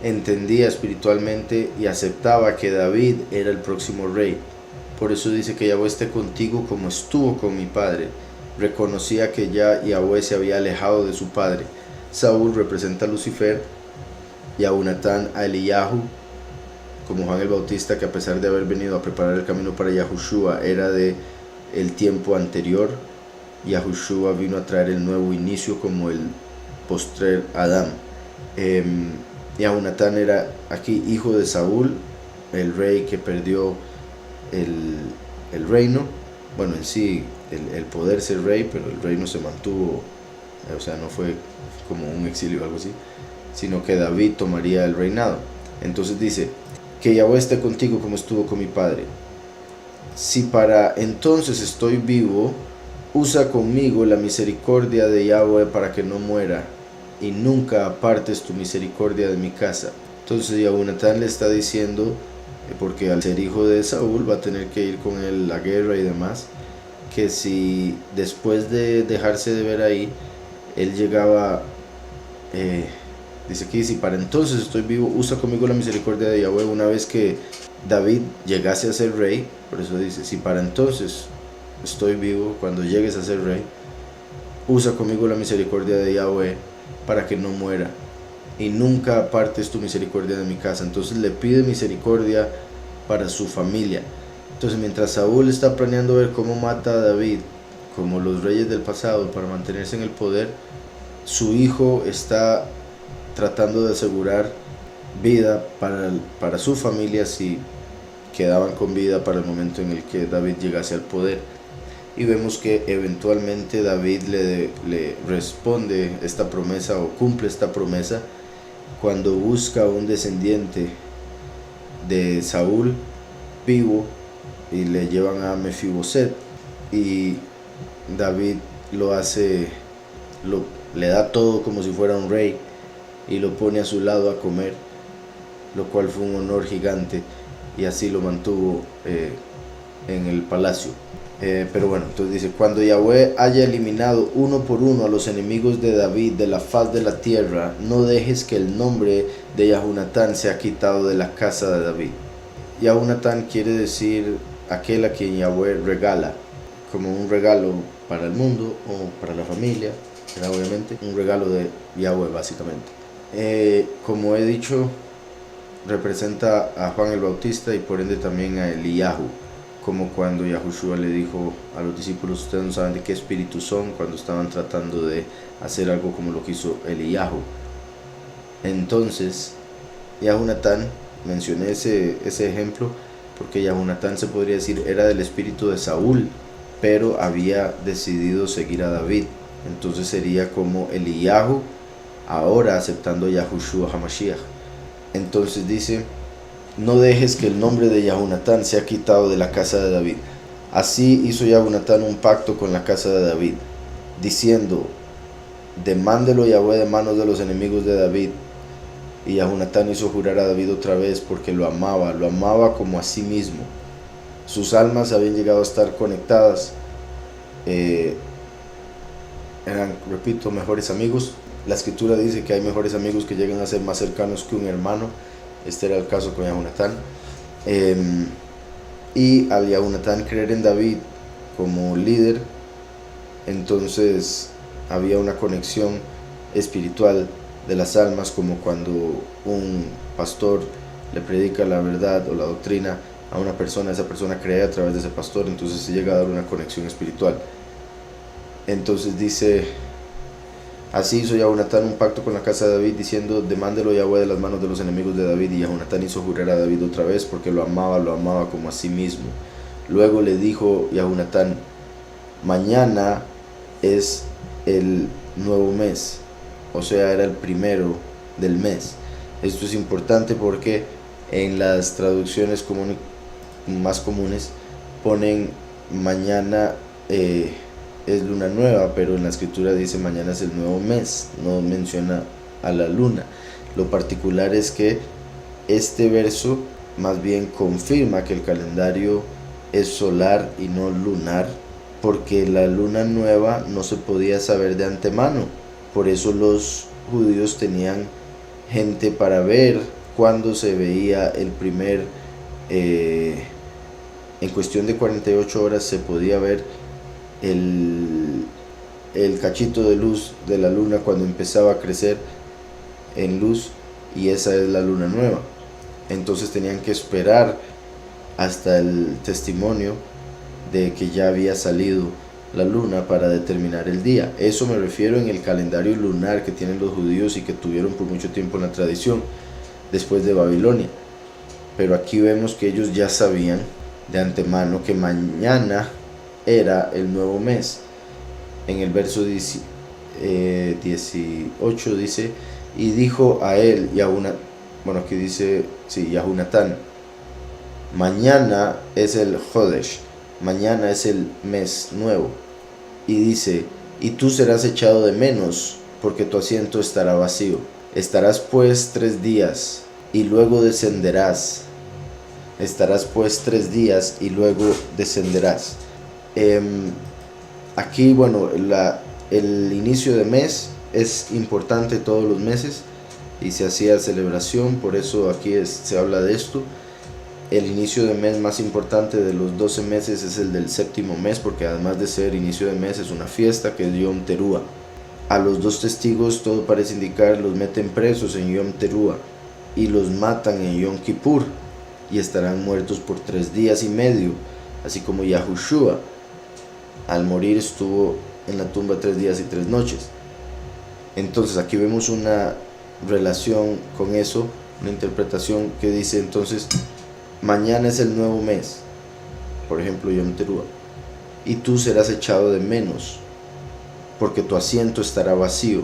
[SPEAKER 1] entendía espiritualmente y aceptaba que David era el próximo rey. Por eso dice que Yahweh esté contigo como estuvo con mi padre. Reconocía que ya Yahweh se había alejado de su padre. Saúl representa a Lucifer, Yahunatán a Eliyahu, como Juan el Bautista, que a pesar de haber venido a preparar el camino para Yahushua, era de el tiempo anterior. Yahushua vino a traer el nuevo inicio como el postrer Adán. Yahunatán era aquí hijo de Saúl, el rey que perdió el reino, bueno, en sí el poder ser rey, pero el reino se mantuvo, o sea, no fue como un exilio o algo así, sino que David tomaría el reinado. Entonces dice: que Yahweh esté contigo como estuvo con mi padre. Si para entonces estoy vivo, usa conmigo la misericordia de Yahweh para que no muera, y nunca apartes tu misericordia de mi casa. Entonces Yahunatán le está diciendo, porque al ser hijo de Saúl va a tener que ir con él a la guerra y demás, que si después de dejarse de ver ahí, él llegaba, dice aquí: si para entonces estoy vivo, usa conmigo la misericordia de Yahweh. Una vez que David llegase a ser rey, por eso dice: si para entonces estoy vivo, cuando llegues a ser rey, usa conmigo la misericordia de Yahweh para que no muera, y nunca apartes tu misericordia de mi casa. Entonces le pide misericordia para su familia. Entonces mientras Saúl está planeando ver cómo mata a David, como los reyes del pasado, para mantenerse en el poder, su hijo está tratando de asegurar vida para su familia si quedaban con vida para el momento en el que David llegase al poder. Y vemos que eventualmente David le responde esta promesa o cumple esta promesa cuando busca un descendiente de Saúl vivo y le llevan a Mefiboset, y David lo hace, le da todo como si fuera un rey y lo pone a su lado a comer, lo cual fue un honor gigante, y así lo mantuvo en el palacio. Pero bueno, entonces dice: cuando Yahweh haya eliminado uno por uno a los enemigos de David de la faz de la tierra, no dejes que el nombre de Yahunatán sea quitado de la casa de David. Yahunatán quiere decir aquel a quien Yahweh regala, como un regalo para el mundo o para la familia, era obviamente un regalo de Yahweh básicamente. Como he dicho, representa a Juan el Bautista y por ende también a Eliyahu, como cuando Yahushua le dijo a los discípulos: ustedes no saben de qué espíritu son, cuando estaban tratando de hacer algo como lo que hizo Eliyahu. Entonces Yahunatán, mencioné ese ejemplo porque Yahunatán, se podría decir, era del espíritu de Saúl, pero había decidido seguir a David. Entonces sería como Eliyahu ahora aceptando a Yahushua HaMashiach. Entonces dice: no dejes que el nombre de Yahunatán sea quitado de la casa de David. Así hizo Yahunatán un pacto con la casa de David, diciendo: demándelo Yahweh de manos de los enemigos de David. Y Yahunatán hizo jurar a David otra vez porque lo amaba como a sí mismo. Sus almas habían llegado a estar conectadas, eran, repito, mejores amigos. La escritura dice que hay mejores amigos que llegan a ser más cercanos que un hermano. Este era el caso con Yahunatán. Y al Yahunatán creer en David como líder, entonces había una conexión espiritual de las almas, como cuando un pastor le predica la verdad o la doctrina a una persona, esa persona cree a través de ese pastor, entonces se llega a dar una conexión espiritual. Entonces dice: así hizo Yahunatán un pacto con la casa de David, diciendo: demándelo Yahweh de las manos de los enemigos de David. Y Yahunatán hizo jurar a David otra vez porque lo amaba como a sí mismo. Luego le dijo Yahunatán: mañana es el nuevo mes, o sea, era el primero del mes. Esto es importante porque en las traducciones más comunes ponen mañana es luna nueva, pero en la escritura dice mañana es el nuevo mes, no menciona a la luna. Lo particular es que este verso más bien confirma que el calendario es solar y no lunar, porque la luna nueva no se podía saber de antemano. Por eso los judíos tenían gente para ver cuándo se veía el primer, en cuestión de 48 horas se podía ver el cachito de luz de la luna cuando empezaba a crecer en luz, y esa es la luna nueva. Entonces tenían que esperar hasta el testimonio de que ya había salido la luna para determinar el día. Eso me refiero en el calendario lunar que tienen los judíos y que tuvieron por mucho tiempo en la tradición después de Babilonia. Pero aquí vemos que ellos ya sabían de antemano que mañana era el nuevo mes. En el verso 18 dice: y dijo a él aquí dice, Yahunatán: mañana es el Jodesh, mañana es el mes nuevo. Y dice: y tú serás echado de menos, porque tu asiento estará vacío. Estarás pues 3 días y luego descenderás. Estarás pues 3 días y luego descenderás. Aquí, el inicio de mes es importante todos los meses y se hacía celebración, por eso aquí se habla de esto. El inicio de mes más importante de los 12 meses es el del 7º mes, porque además de ser inicio de mes es una fiesta que es Yom Teruah. A los 2 testigos, todo parece indicar, los meten presos en Yom Teruah y los matan en Yom Kippur. y estarán muertos por 3 días y medio, así como Yahushua al morir estuvo en la tumba 3 días y 3 noches. Entonces aquí vemos una relación con eso, una interpretación que dice entonces mañana es el nuevo mes, por ejemplo Yom Teruah, y tú serás echado de menos, porque tu asiento estará vacío,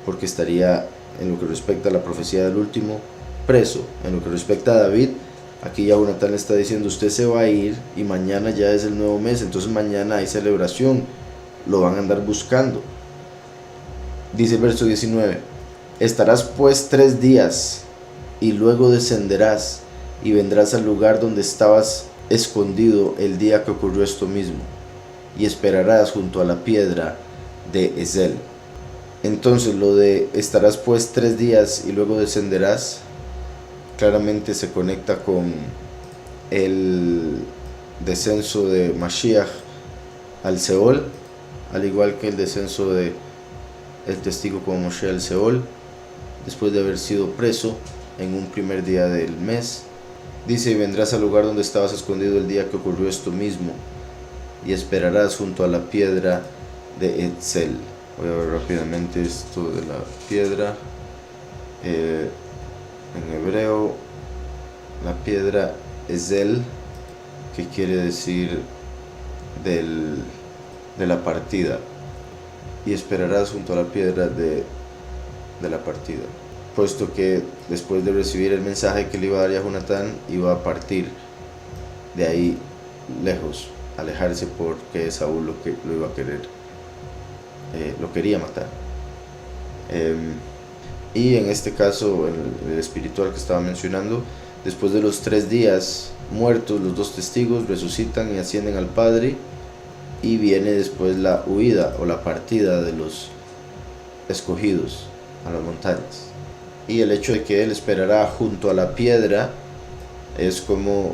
[SPEAKER 1] porque estaría, en lo que respecta a la profecía del último, preso. En lo que respecta a David, aquí ya Jonatán le está diciendo, usted se va a ir y mañana ya es el nuevo mes, entonces mañana hay celebración, lo van a andar buscando. Dice el verso 19, estarás pues 3 días y luego descenderás y vendrás al lugar donde estabas escondido el día que ocurrió esto mismo, y esperarás junto a la piedra de Ezel. Entonces lo de estarás pues 3 días y luego descenderás claramente se conecta con el descenso de Mashiach al Seol, al igual que el descenso de el testigo como Moshe al Seol, después de haber sido preso en un primer día del mes. Dice, y vendrás al lugar donde estabas escondido el día que ocurrió esto mismo, y esperarás junto a la piedra de Etzel. Voy a ver rápidamente esto de la piedra. En hebreo, la piedra Ezel, que quiere decir de la partida, y esperarás junto a la piedra de la partida, puesto que después de recibir el mensaje que le iba a dar a Jonatán, iba a partir de ahí lejos, alejarse, porque Saúl lo iba a querer, lo quería matar. Y en este caso, el espiritual que estaba mencionando, después de los 3 días muertos, los 2 testigos resucitan y ascienden al Padre, y viene después la huida o la partida de los escogidos a las montañas. Y el hecho de que él esperará junto a la piedra es como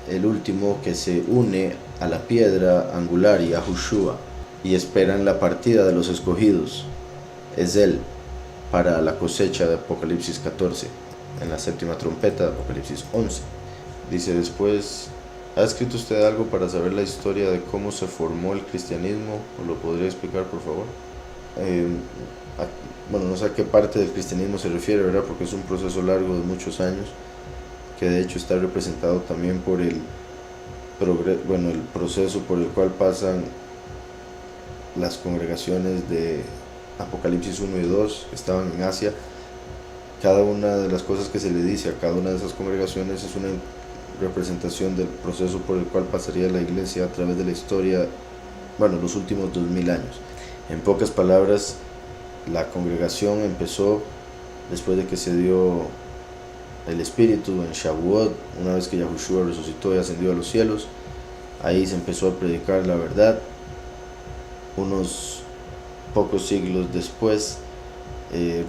[SPEAKER 1] el último que se une a la piedra angular y a Yahushua, y esperan la partida de los escogidos, es él, para la cosecha de Apocalipsis 14, en la 7ª trompeta de Apocalipsis 11. Dice después, ¿ha escrito usted algo para saber la historia de cómo se formó el cristianismo? ¿O lo podría explicar, por favor? Bueno, no sé a qué parte del cristianismo se refiere, ¿verdad? Porque es un proceso largo de muchos años, que de hecho está representado también por el proceso por el cual pasan las congregaciones de Apocalipsis 1 y 2, que estaban en Asia. Cada una de las cosas que se le dice a cada una de esas congregaciones es una representación del proceso por el cual pasaría la iglesia a través de la historia, los últimos 2000 años. En pocas palabras, la congregación empezó después de que se dio el Espíritu en Shavuot, una vez que Yahushua resucitó y ascendió a los cielos. Ahí se empezó a predicar la verdad. Unos pocos siglos después,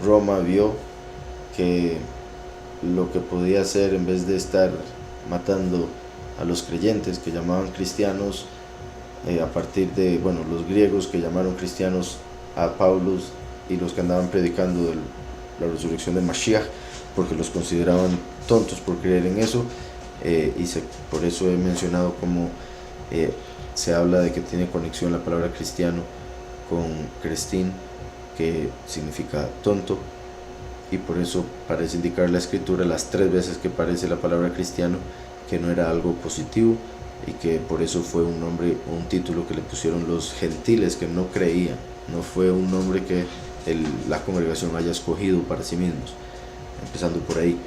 [SPEAKER 1] Roma vio que lo que podía hacer, en vez de estar matando a los creyentes que llamaban cristianos, a partir de los griegos que llamaron cristianos a Pablo y los que andaban predicando la resurrección de Mashiach, porque los consideraban tontos por creer en eso, por eso he mencionado cómo se habla de que tiene conexión la palabra cristiano con crestín, que significa tonto, y por eso parece indicar la escritura las 3 veces que aparece la palabra cristiano que no era algo positivo, y que por eso fue un nombre, un título que le pusieron los gentiles que no creían. No fue un nombre que la congregación haya escogido para sí mismos, empezando por ahí.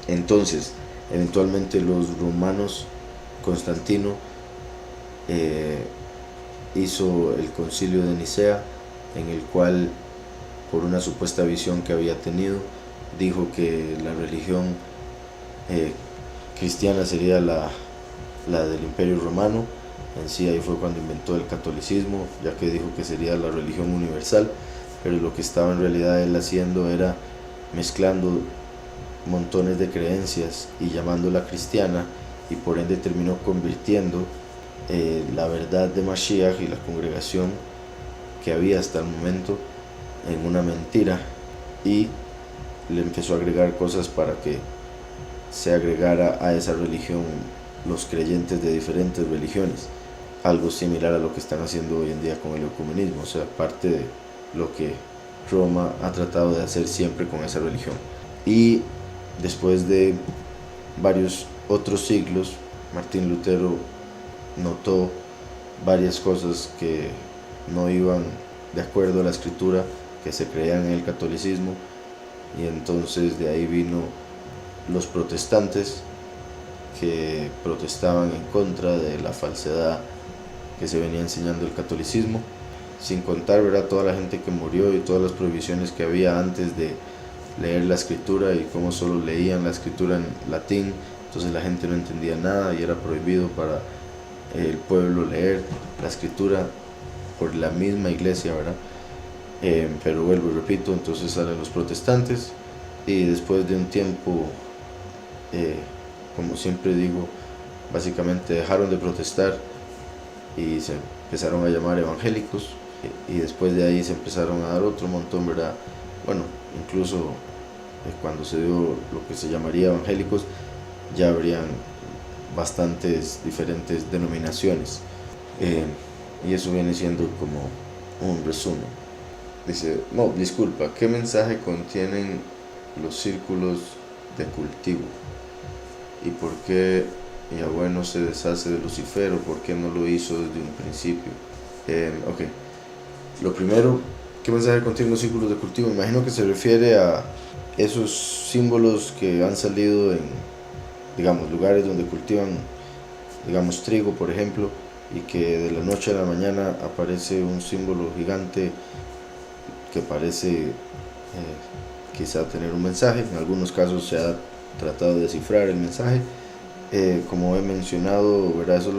[SPEAKER 1] Entonces, eventualmente los romanos, Constantino hizo el concilio de Nicea, en el cual, por una supuesta visión que había tenido, dijo que la religión cristiana sería la del Imperio Romano. En sí, ahí fue cuando inventó el catolicismo, ya que dijo que sería la religión universal, pero lo que estaba en realidad él haciendo era mezclando montones de creencias y llamándola cristiana, y por ende terminó convirtiendo la verdad de Mashiach y la congregación que había hasta el momento en una mentira, y le empezó a agregar cosas para que se agregara a esa religión los creyentes de diferentes religiones, algo similar a lo que están haciendo hoy en día con el ecumenismo, o sea, parte de lo que Roma ha tratado de hacer siempre con esa religión. Y después de varios otros siglos, Martín Lutero notó varias cosas que no iban de acuerdo a la escritura que se creían en el catolicismo, y entonces de ahí vino los protestantes, que protestaban en contra de la falsedad que se venía enseñando el catolicismo, sin contar, ¿verdad?, toda la gente que murió y todas las prohibiciones que había antes de leer la escritura, y cómo solo leían la escritura en latín, entonces la gente no entendía nada y era prohibido para el pueblo leer la escritura por la misma iglesia, ¿verdad? Pero vuelvo y repito, entonces salen los protestantes, y después de un tiempo, como siempre digo, básicamente dejaron de protestar y se empezaron a llamar evangélicos, y después de ahí se empezaron a dar otro montón, ¿verdad? Bueno, incluso cuando se dio lo que se llamaría evangélicos, ya habrían bastantes diferentes denominaciones, y eso viene siendo como un resumen. Dice, no, disculpa, ¿qué mensaje contienen los círculos de cultivo? ¿Y por qué Yahweh no se deshace de Lucifer, o por qué no lo hizo desde un principio? Ok, lo primero, ¿qué mensaje contienen los círculos de cultivo? Me imagino que se refiere a esos símbolos que han salido en, digamos, lugares donde cultivan, digamos, trigo, por ejemplo, y que de la noche a la mañana aparece un símbolo gigante que parece quizá tener un mensaje. En algunos casos se ha tratado de descifrar el mensaje. Como he mencionado, ¿verdad? Eso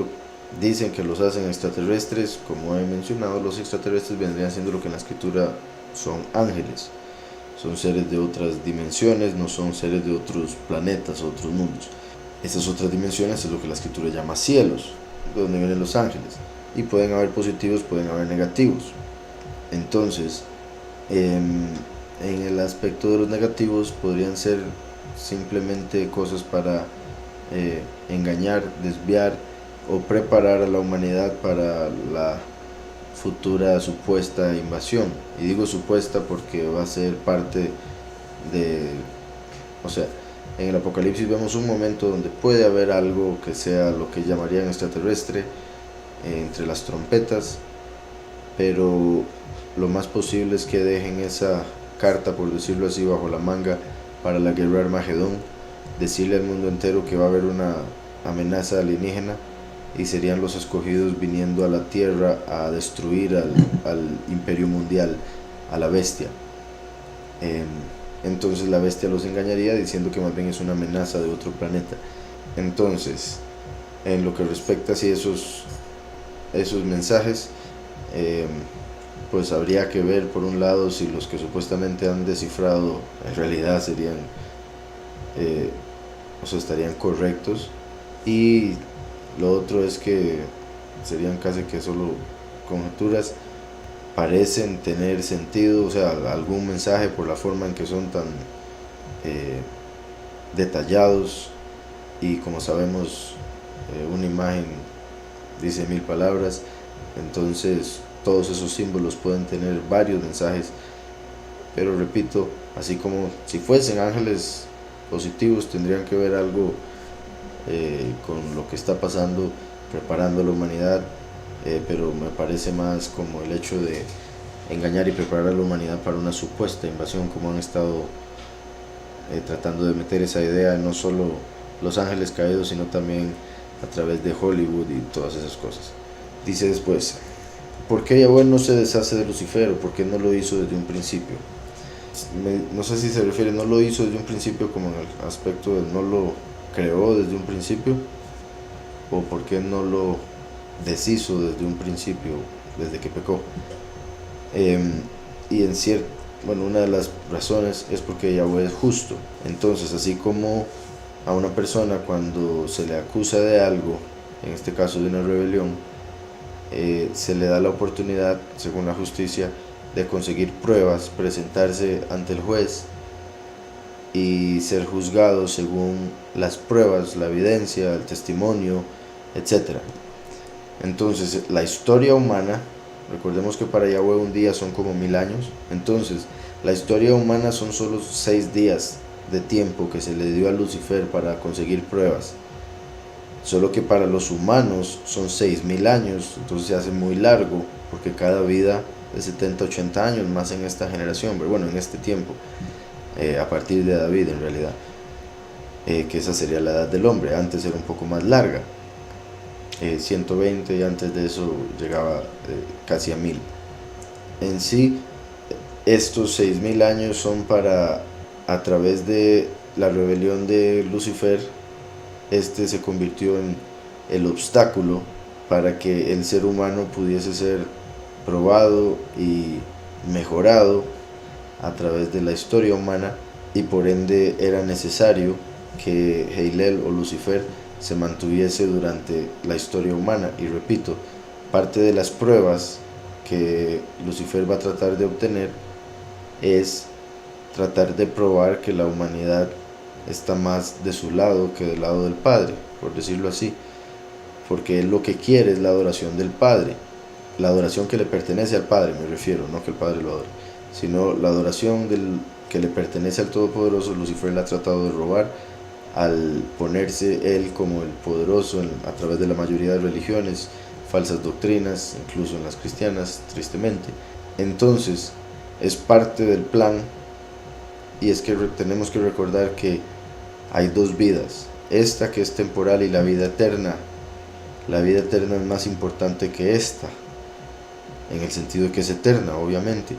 [SPEAKER 1] dicen que los hacen extraterrestres. Como he mencionado, los extraterrestres vendrían siendo lo que en la escritura son ángeles. Son seres de otras dimensiones, no son seres de otros planetas, otros mundos. Estas otras dimensiones es lo que la escritura llama cielos, donde vienen los ángeles. Y pueden haber positivos, pueden haber negativos. Entonces, en el aspecto de los negativos, podrían ser simplemente cosas para engañar, desviar o preparar a la humanidad para la futura supuesta invasión. Y digo supuesta porque va a ser parte de, o sea, en el Apocalipsis vemos un momento donde puede haber algo que sea lo que llamarían extraterrestre, entre las trompetas, pero lo más posible es que dejen esa carta, por decirlo así, bajo la manga para la guerra Armagedón, decirle al mundo entero que va a haber una amenaza alienígena y serían los escogidos viniendo a la tierra a destruir al imperio mundial, a la bestia. Entonces la bestia los engañaría diciendo que más bien es una amenaza de otro planeta. Entonces, en lo que respecta a esos mensajes, pues habría que ver por un lado si los que supuestamente han descifrado en realidad serían, o sea, estarían correctos, y lo otro es que serían casi que solo conjeturas. Parecen tener sentido, o sea, algún mensaje por la forma en que son tan detallados, y como sabemos, una imagen dice 1000 palabras. Entonces todos esos símbolos pueden tener varios mensajes, pero repito, así como si fuesen ángeles positivos, tendrían que ver algo con lo que está pasando, preparando a la humanidad, pero me parece más como el hecho de engañar y preparar a la humanidad para una supuesta invasión, como han estado tratando de meter esa idea, no solo los ángeles caídos, sino también a través de Hollywood y todas esas cosas. Dice después, ¿por qué Yahweh no se deshace de Lucifer, o por qué no lo hizo desde un principio? No sé si se refiere, no lo hizo desde un principio como en el aspecto de no lo creó desde un principio, o por qué no lo deshizo desde un principio, desde que pecó. Y en cierto, bueno, una de las razones es porque Yahweh es justo. Entonces, así como a una persona cuando se le acusa de algo, en este caso de una rebelión, se le da la oportunidad, según la justicia, de conseguir pruebas, presentarse ante el juez, y ser juzgado según las pruebas, la evidencia, el testimonio, etc. Entonces, la historia humana, recordemos que para Yahweh un día son como 1000 años, entonces la historia humana son solo 6 días de tiempo que se le dio a Lucifer para conseguir pruebas. Solo que para los humanos son 6000 años, entonces se hace muy largo, porque cada vida de 70, 80 años, más en esta generación, pero bueno, en este tiempo, a partir de David en realidad, que esa sería la edad del hombre. Antes era un poco más larga, 120, y antes de eso llegaba casi a 1000. En sí, estos 6000 años son para, a través de la rebelión de Lucifer, se convirtió en el obstáculo para que el ser humano pudiese ser probado y mejorado a través de la historia humana, y por ende era necesario que Heilel o Lucifer se mantuviese durante la historia humana. Y repito, parte de las pruebas que Lucifer va a tratar de obtener es tratar de probar que la humanidad está más de su lado que del lado del Padre, por decirlo así, porque él lo que quiere es la adoración del Padre, la adoración que le pertenece al Padre, me refiero, no que el Padre lo adore, sino la adoración que le pertenece al Todopoderoso. Lucifer la ha tratado de robar al ponerse él como el poderoso a través de la mayoría de religiones, falsas doctrinas, incluso en las cristianas, tristemente. Entonces, es parte del plan, y es que tenemos que recordar que hay dos vidas, esta que es temporal y la vida eterna. La vida eterna es más importante que esta, en el sentido de que es eterna, obviamente.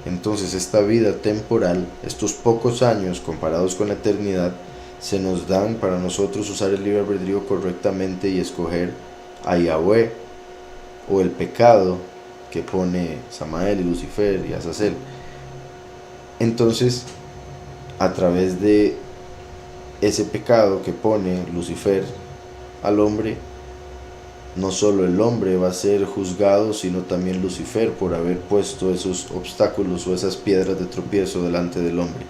[SPEAKER 1] Entonces esta vida temporal, estos pocos años comparados con la eternidad, se nos dan para nosotros usar el libre albedrío correctamente y escoger a Yahweh o el pecado que pone Samael y Lucifer y Azazel. Entonces, a través de ese pecado que pone Lucifer al hombre, no solo el hombre va a ser juzgado, sino también Lucifer, por haber puesto esos obstáculos o esas piedras de tropiezo delante del hombre.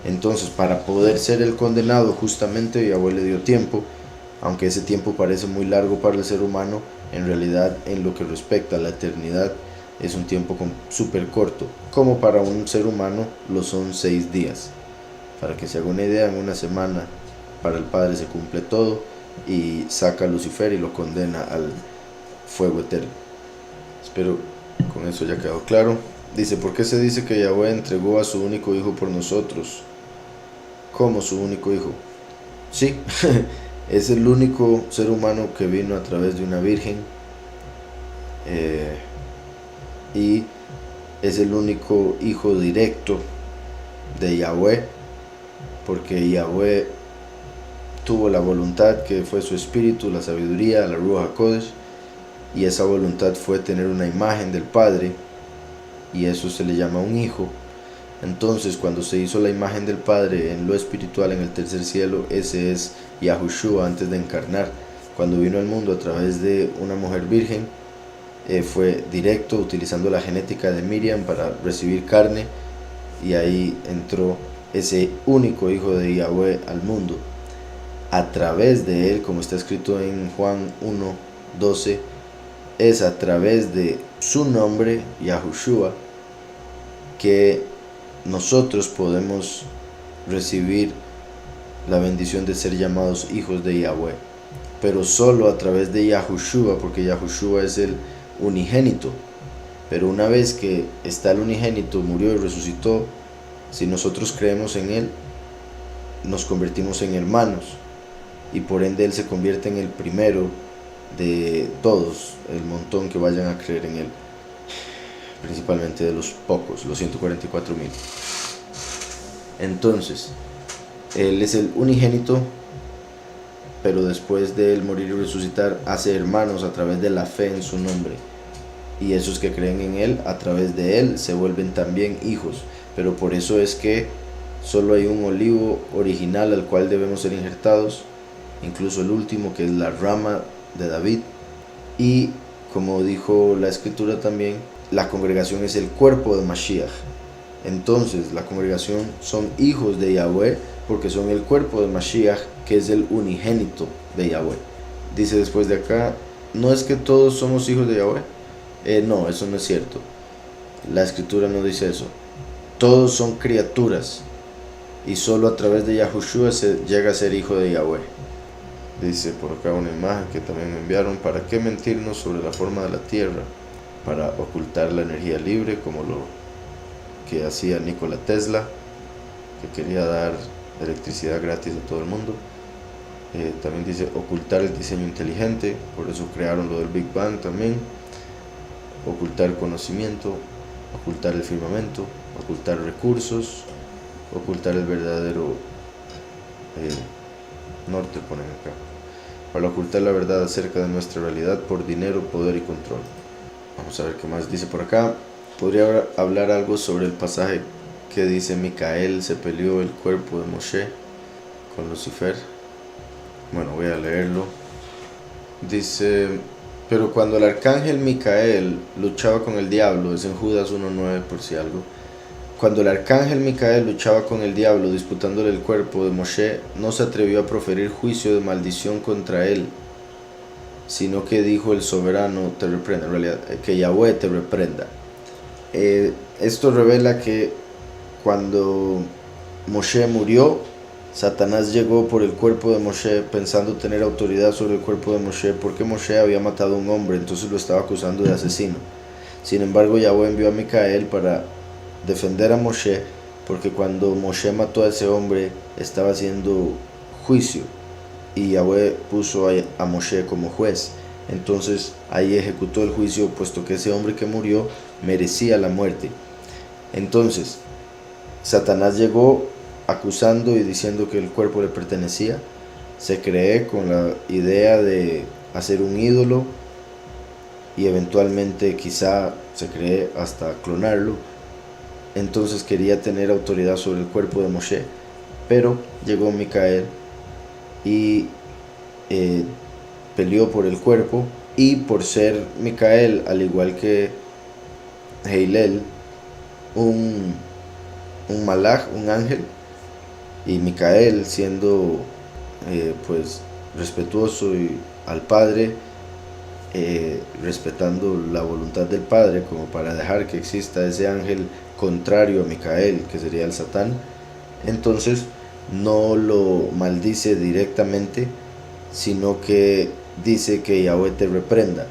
[SPEAKER 1] Entonces, para poder ser el condenado, justamente Yahweh le dio tiempo, aunque ese tiempo parece muy largo para el ser humano, en realidad en lo que respecta a la eternidad es un tiempo súper corto, como para un ser humano lo son 6 días. Para que se haga una idea, en una semana para el Padre se cumple todo y saca a Lucifer y lo condena al fuego eterno. Espero con eso ya quedó claro. Dice, ¿por qué se dice que Yahweh entregó a su único hijo por nosotros? ¿Cómo su único hijo? Sí, es el único ser humano que vino a través de una virgen, y es el único hijo directo de Yahweh, porque Yahweh tuvo la voluntad que fue su espíritu, la sabiduría, la Ruach HaKodesh, y esa voluntad fue tener una imagen del Padre, y eso se le llama un hijo. Entonces, cuando se hizo la imagen del Padre en lo espiritual, en el tercer cielo, ese es Yahushua antes de encarnar. Cuando vino al mundo a través de una mujer virgen, fue directo, utilizando la genética de Miriam para recibir carne, y ahí entró ese único hijo de Yahweh al mundo. A través de él, como está escrito en Juan 1:12, es a través de su nombre, Yahushua, que nosotros podemos recibir la bendición de ser llamados hijos de Yahweh, pero solo a través de Yahushua, porque Yahushua es el unigénito. Pero una vez que está el unigénito, murió y resucitó, si nosotros creemos en él, nos convertimos en hermanos, y por ende él se convierte en el primero de todos, el montón que vayan a creer en él, principalmente de los pocos, los 144,000. Entonces, él es el unigénito, pero después de él morir y resucitar, hace hermanos a través de la fe en su nombre, y esos que creen en él, a través de él, se vuelven también hijos. Pero por eso es que solo hay un olivo original al cual debemos ser injertados, incluso el último, que es la rama de David. Y como dijo la escritura también, la congregación es el cuerpo de Mashiach. Entonces la congregación son hijos de Yahweh porque son el cuerpo de Mashiach, que es el unigénito de Yahweh. Dice después de acá, no es que todos somos hijos de Yahweh. No, eso no es cierto. La escritura no dice eso. Todos son criaturas y solo a través de Yahushua se llega a ser hijo de Yahweh. Dice por acá una imagen que también me enviaron. ¿Para qué mentirnos sobre la forma de la tierra? Para ocultar la energía libre, como lo que hacía Nikola Tesla, que quería dar electricidad gratis a todo el mundo. También dice ocultar el diseño inteligente, por eso crearon lo del Big Bang también. Ocultar conocimiento, ocultar el firmamento, ocultar recursos, ocultar el verdadero norte, ponen acá, para ocultar la verdad acerca de nuestra realidad por dinero, poder y control. Vamos a ver qué más dice por acá. Podría hablar algo sobre el pasaje que dice Micael se peleó el cuerpo de Moshe con Lucifer. Bueno, voy a leerlo. Dice, pero cuando el arcángel Micael luchaba con el diablo, es en Judas 1:9 por si algo. Cuando el arcángel Micael luchaba con el diablo disputándole el cuerpo de Moshe, no se atrevió a proferir juicio de maldición contra él, sino que dijo el soberano te reprenda, en realidad, que Yahweh te reprenda. Esto revela que cuando Moshe murió, Satanás llegó por el cuerpo de Moshe pensando tener autoridad sobre el cuerpo de Moshe porque Moshe había matado a un hombre, entonces lo estaba acusando de asesino. Sin embargo, Yahweh envió a Micael para defender a Moshe, porque cuando Moshe mató a ese hombre estaba haciendo juicio y Yahweh puso a Moshe como juez. Entonces ahí ejecutó el juicio, puesto que ese hombre que murió merecía la muerte. Entonces Satanás llegó acusando y diciendo que el cuerpo le pertenecía. Se cree con la idea de hacer un ídolo y eventualmente quizá se cree hasta clonarlo. Entonces quería tener autoridad sobre el cuerpo de Moshe, pero llegó Micael y peleó por el cuerpo, y por ser Micael, al igual que Heilel, un malaj, un ángel, y Micael siendo pues respetuoso al Padre, respetando la voluntad del Padre, como para dejar que exista ese ángel contrario a Micael, que sería el Satán, entonces no lo maldice directamente, sino que dice que Yahweh te reprenda,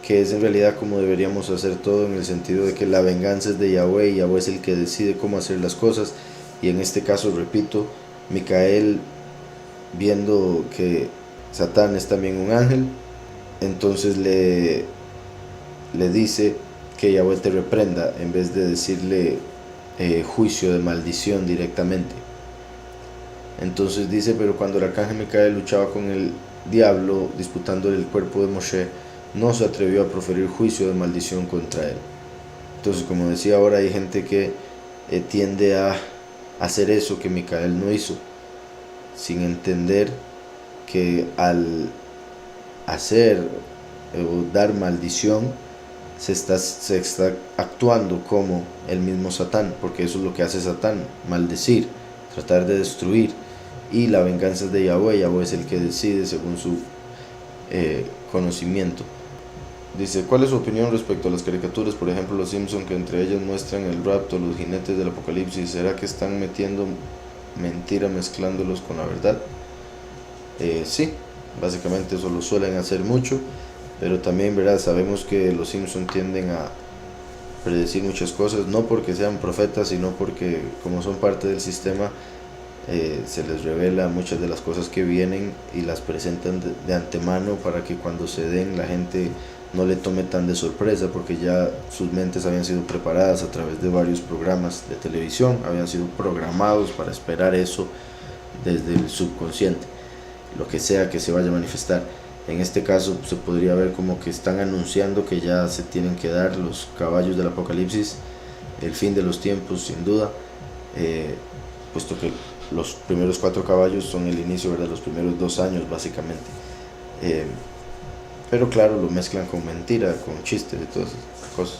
[SPEAKER 1] que es en realidad como deberíamos hacer todo, en el sentido de que la venganza es de Yahweh y Yahweh es el que decide cómo hacer las cosas. Y en este caso, repito, Micael, viendo que Satán es también un ángel, entonces le dice que Yahweh te reprenda, en vez de decirle juicio de maldición directamente. Entonces dice, pero cuando el arcángel Micael luchaba con el diablo disputándole el cuerpo de Moshe, no se atrevió a proferir juicio de maldición contra él. Entonces, como decía, ahora hay gente que tiende a hacer eso que Micael no hizo, sin entender que al hacer o dar maldición se está actuando como el mismo Satán, porque eso es lo que hace Satán, maldecir, tratar de destruir. Y la venganza es de Yahweh, Yahweh es el que decide según su conocimiento. Dice, ¿cuál es su opinión respecto a las caricaturas, por ejemplo Los Simpson, que entre ellas muestran el rapto, los jinetes del apocalipsis? ¿Será que están metiendo mentira mezclándolos con la verdad? Sí, básicamente eso lo suelen hacer mucho, pero también, ¿verdad? Sabemos que los Simpson tienden a predecir muchas cosas, no porque sean profetas, sino porque como son parte del sistema, se les revela muchas de las cosas que vienen y las presentan de antemano para que cuando se den la gente no le tome tan de sorpresa, porque ya sus mentes habían sido preparadas a través de varios programas de televisión, habían sido programados para esperar eso desde el subconsciente, lo que sea que se vaya a manifestar. En este caso se podría ver como que están anunciando que ya se tienen que dar los caballos del apocalipsis, el fin de los tiempos sin duda, puesto que los primeros 4 caballos son el inicio, ¿verdad?, los primeros 2 años básicamente. Pero claro, lo mezclan con mentira, con chistes y todas esas cosas.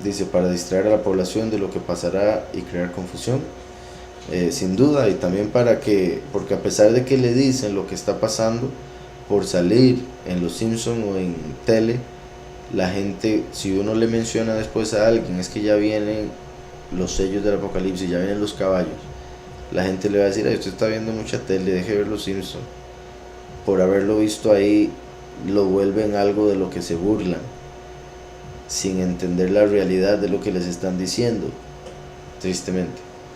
[SPEAKER 1] Dice, para distraer a la población de lo que pasará y crear confusión. Sin duda, y también porque a pesar de que le dicen lo que está pasando por salir en Los Simpson o en tele, la gente, si uno le menciona después a alguien, es que ya vienen los sellos del apocalipsis, ya vienen los caballos, la gente le va a decir, ay, usted está viendo mucha tele, deje de ver Los Simpson. Por haberlo visto ahí, lo vuelven algo de lo que se burlan, sin entender la realidad de lo que les están diciendo, tristemente.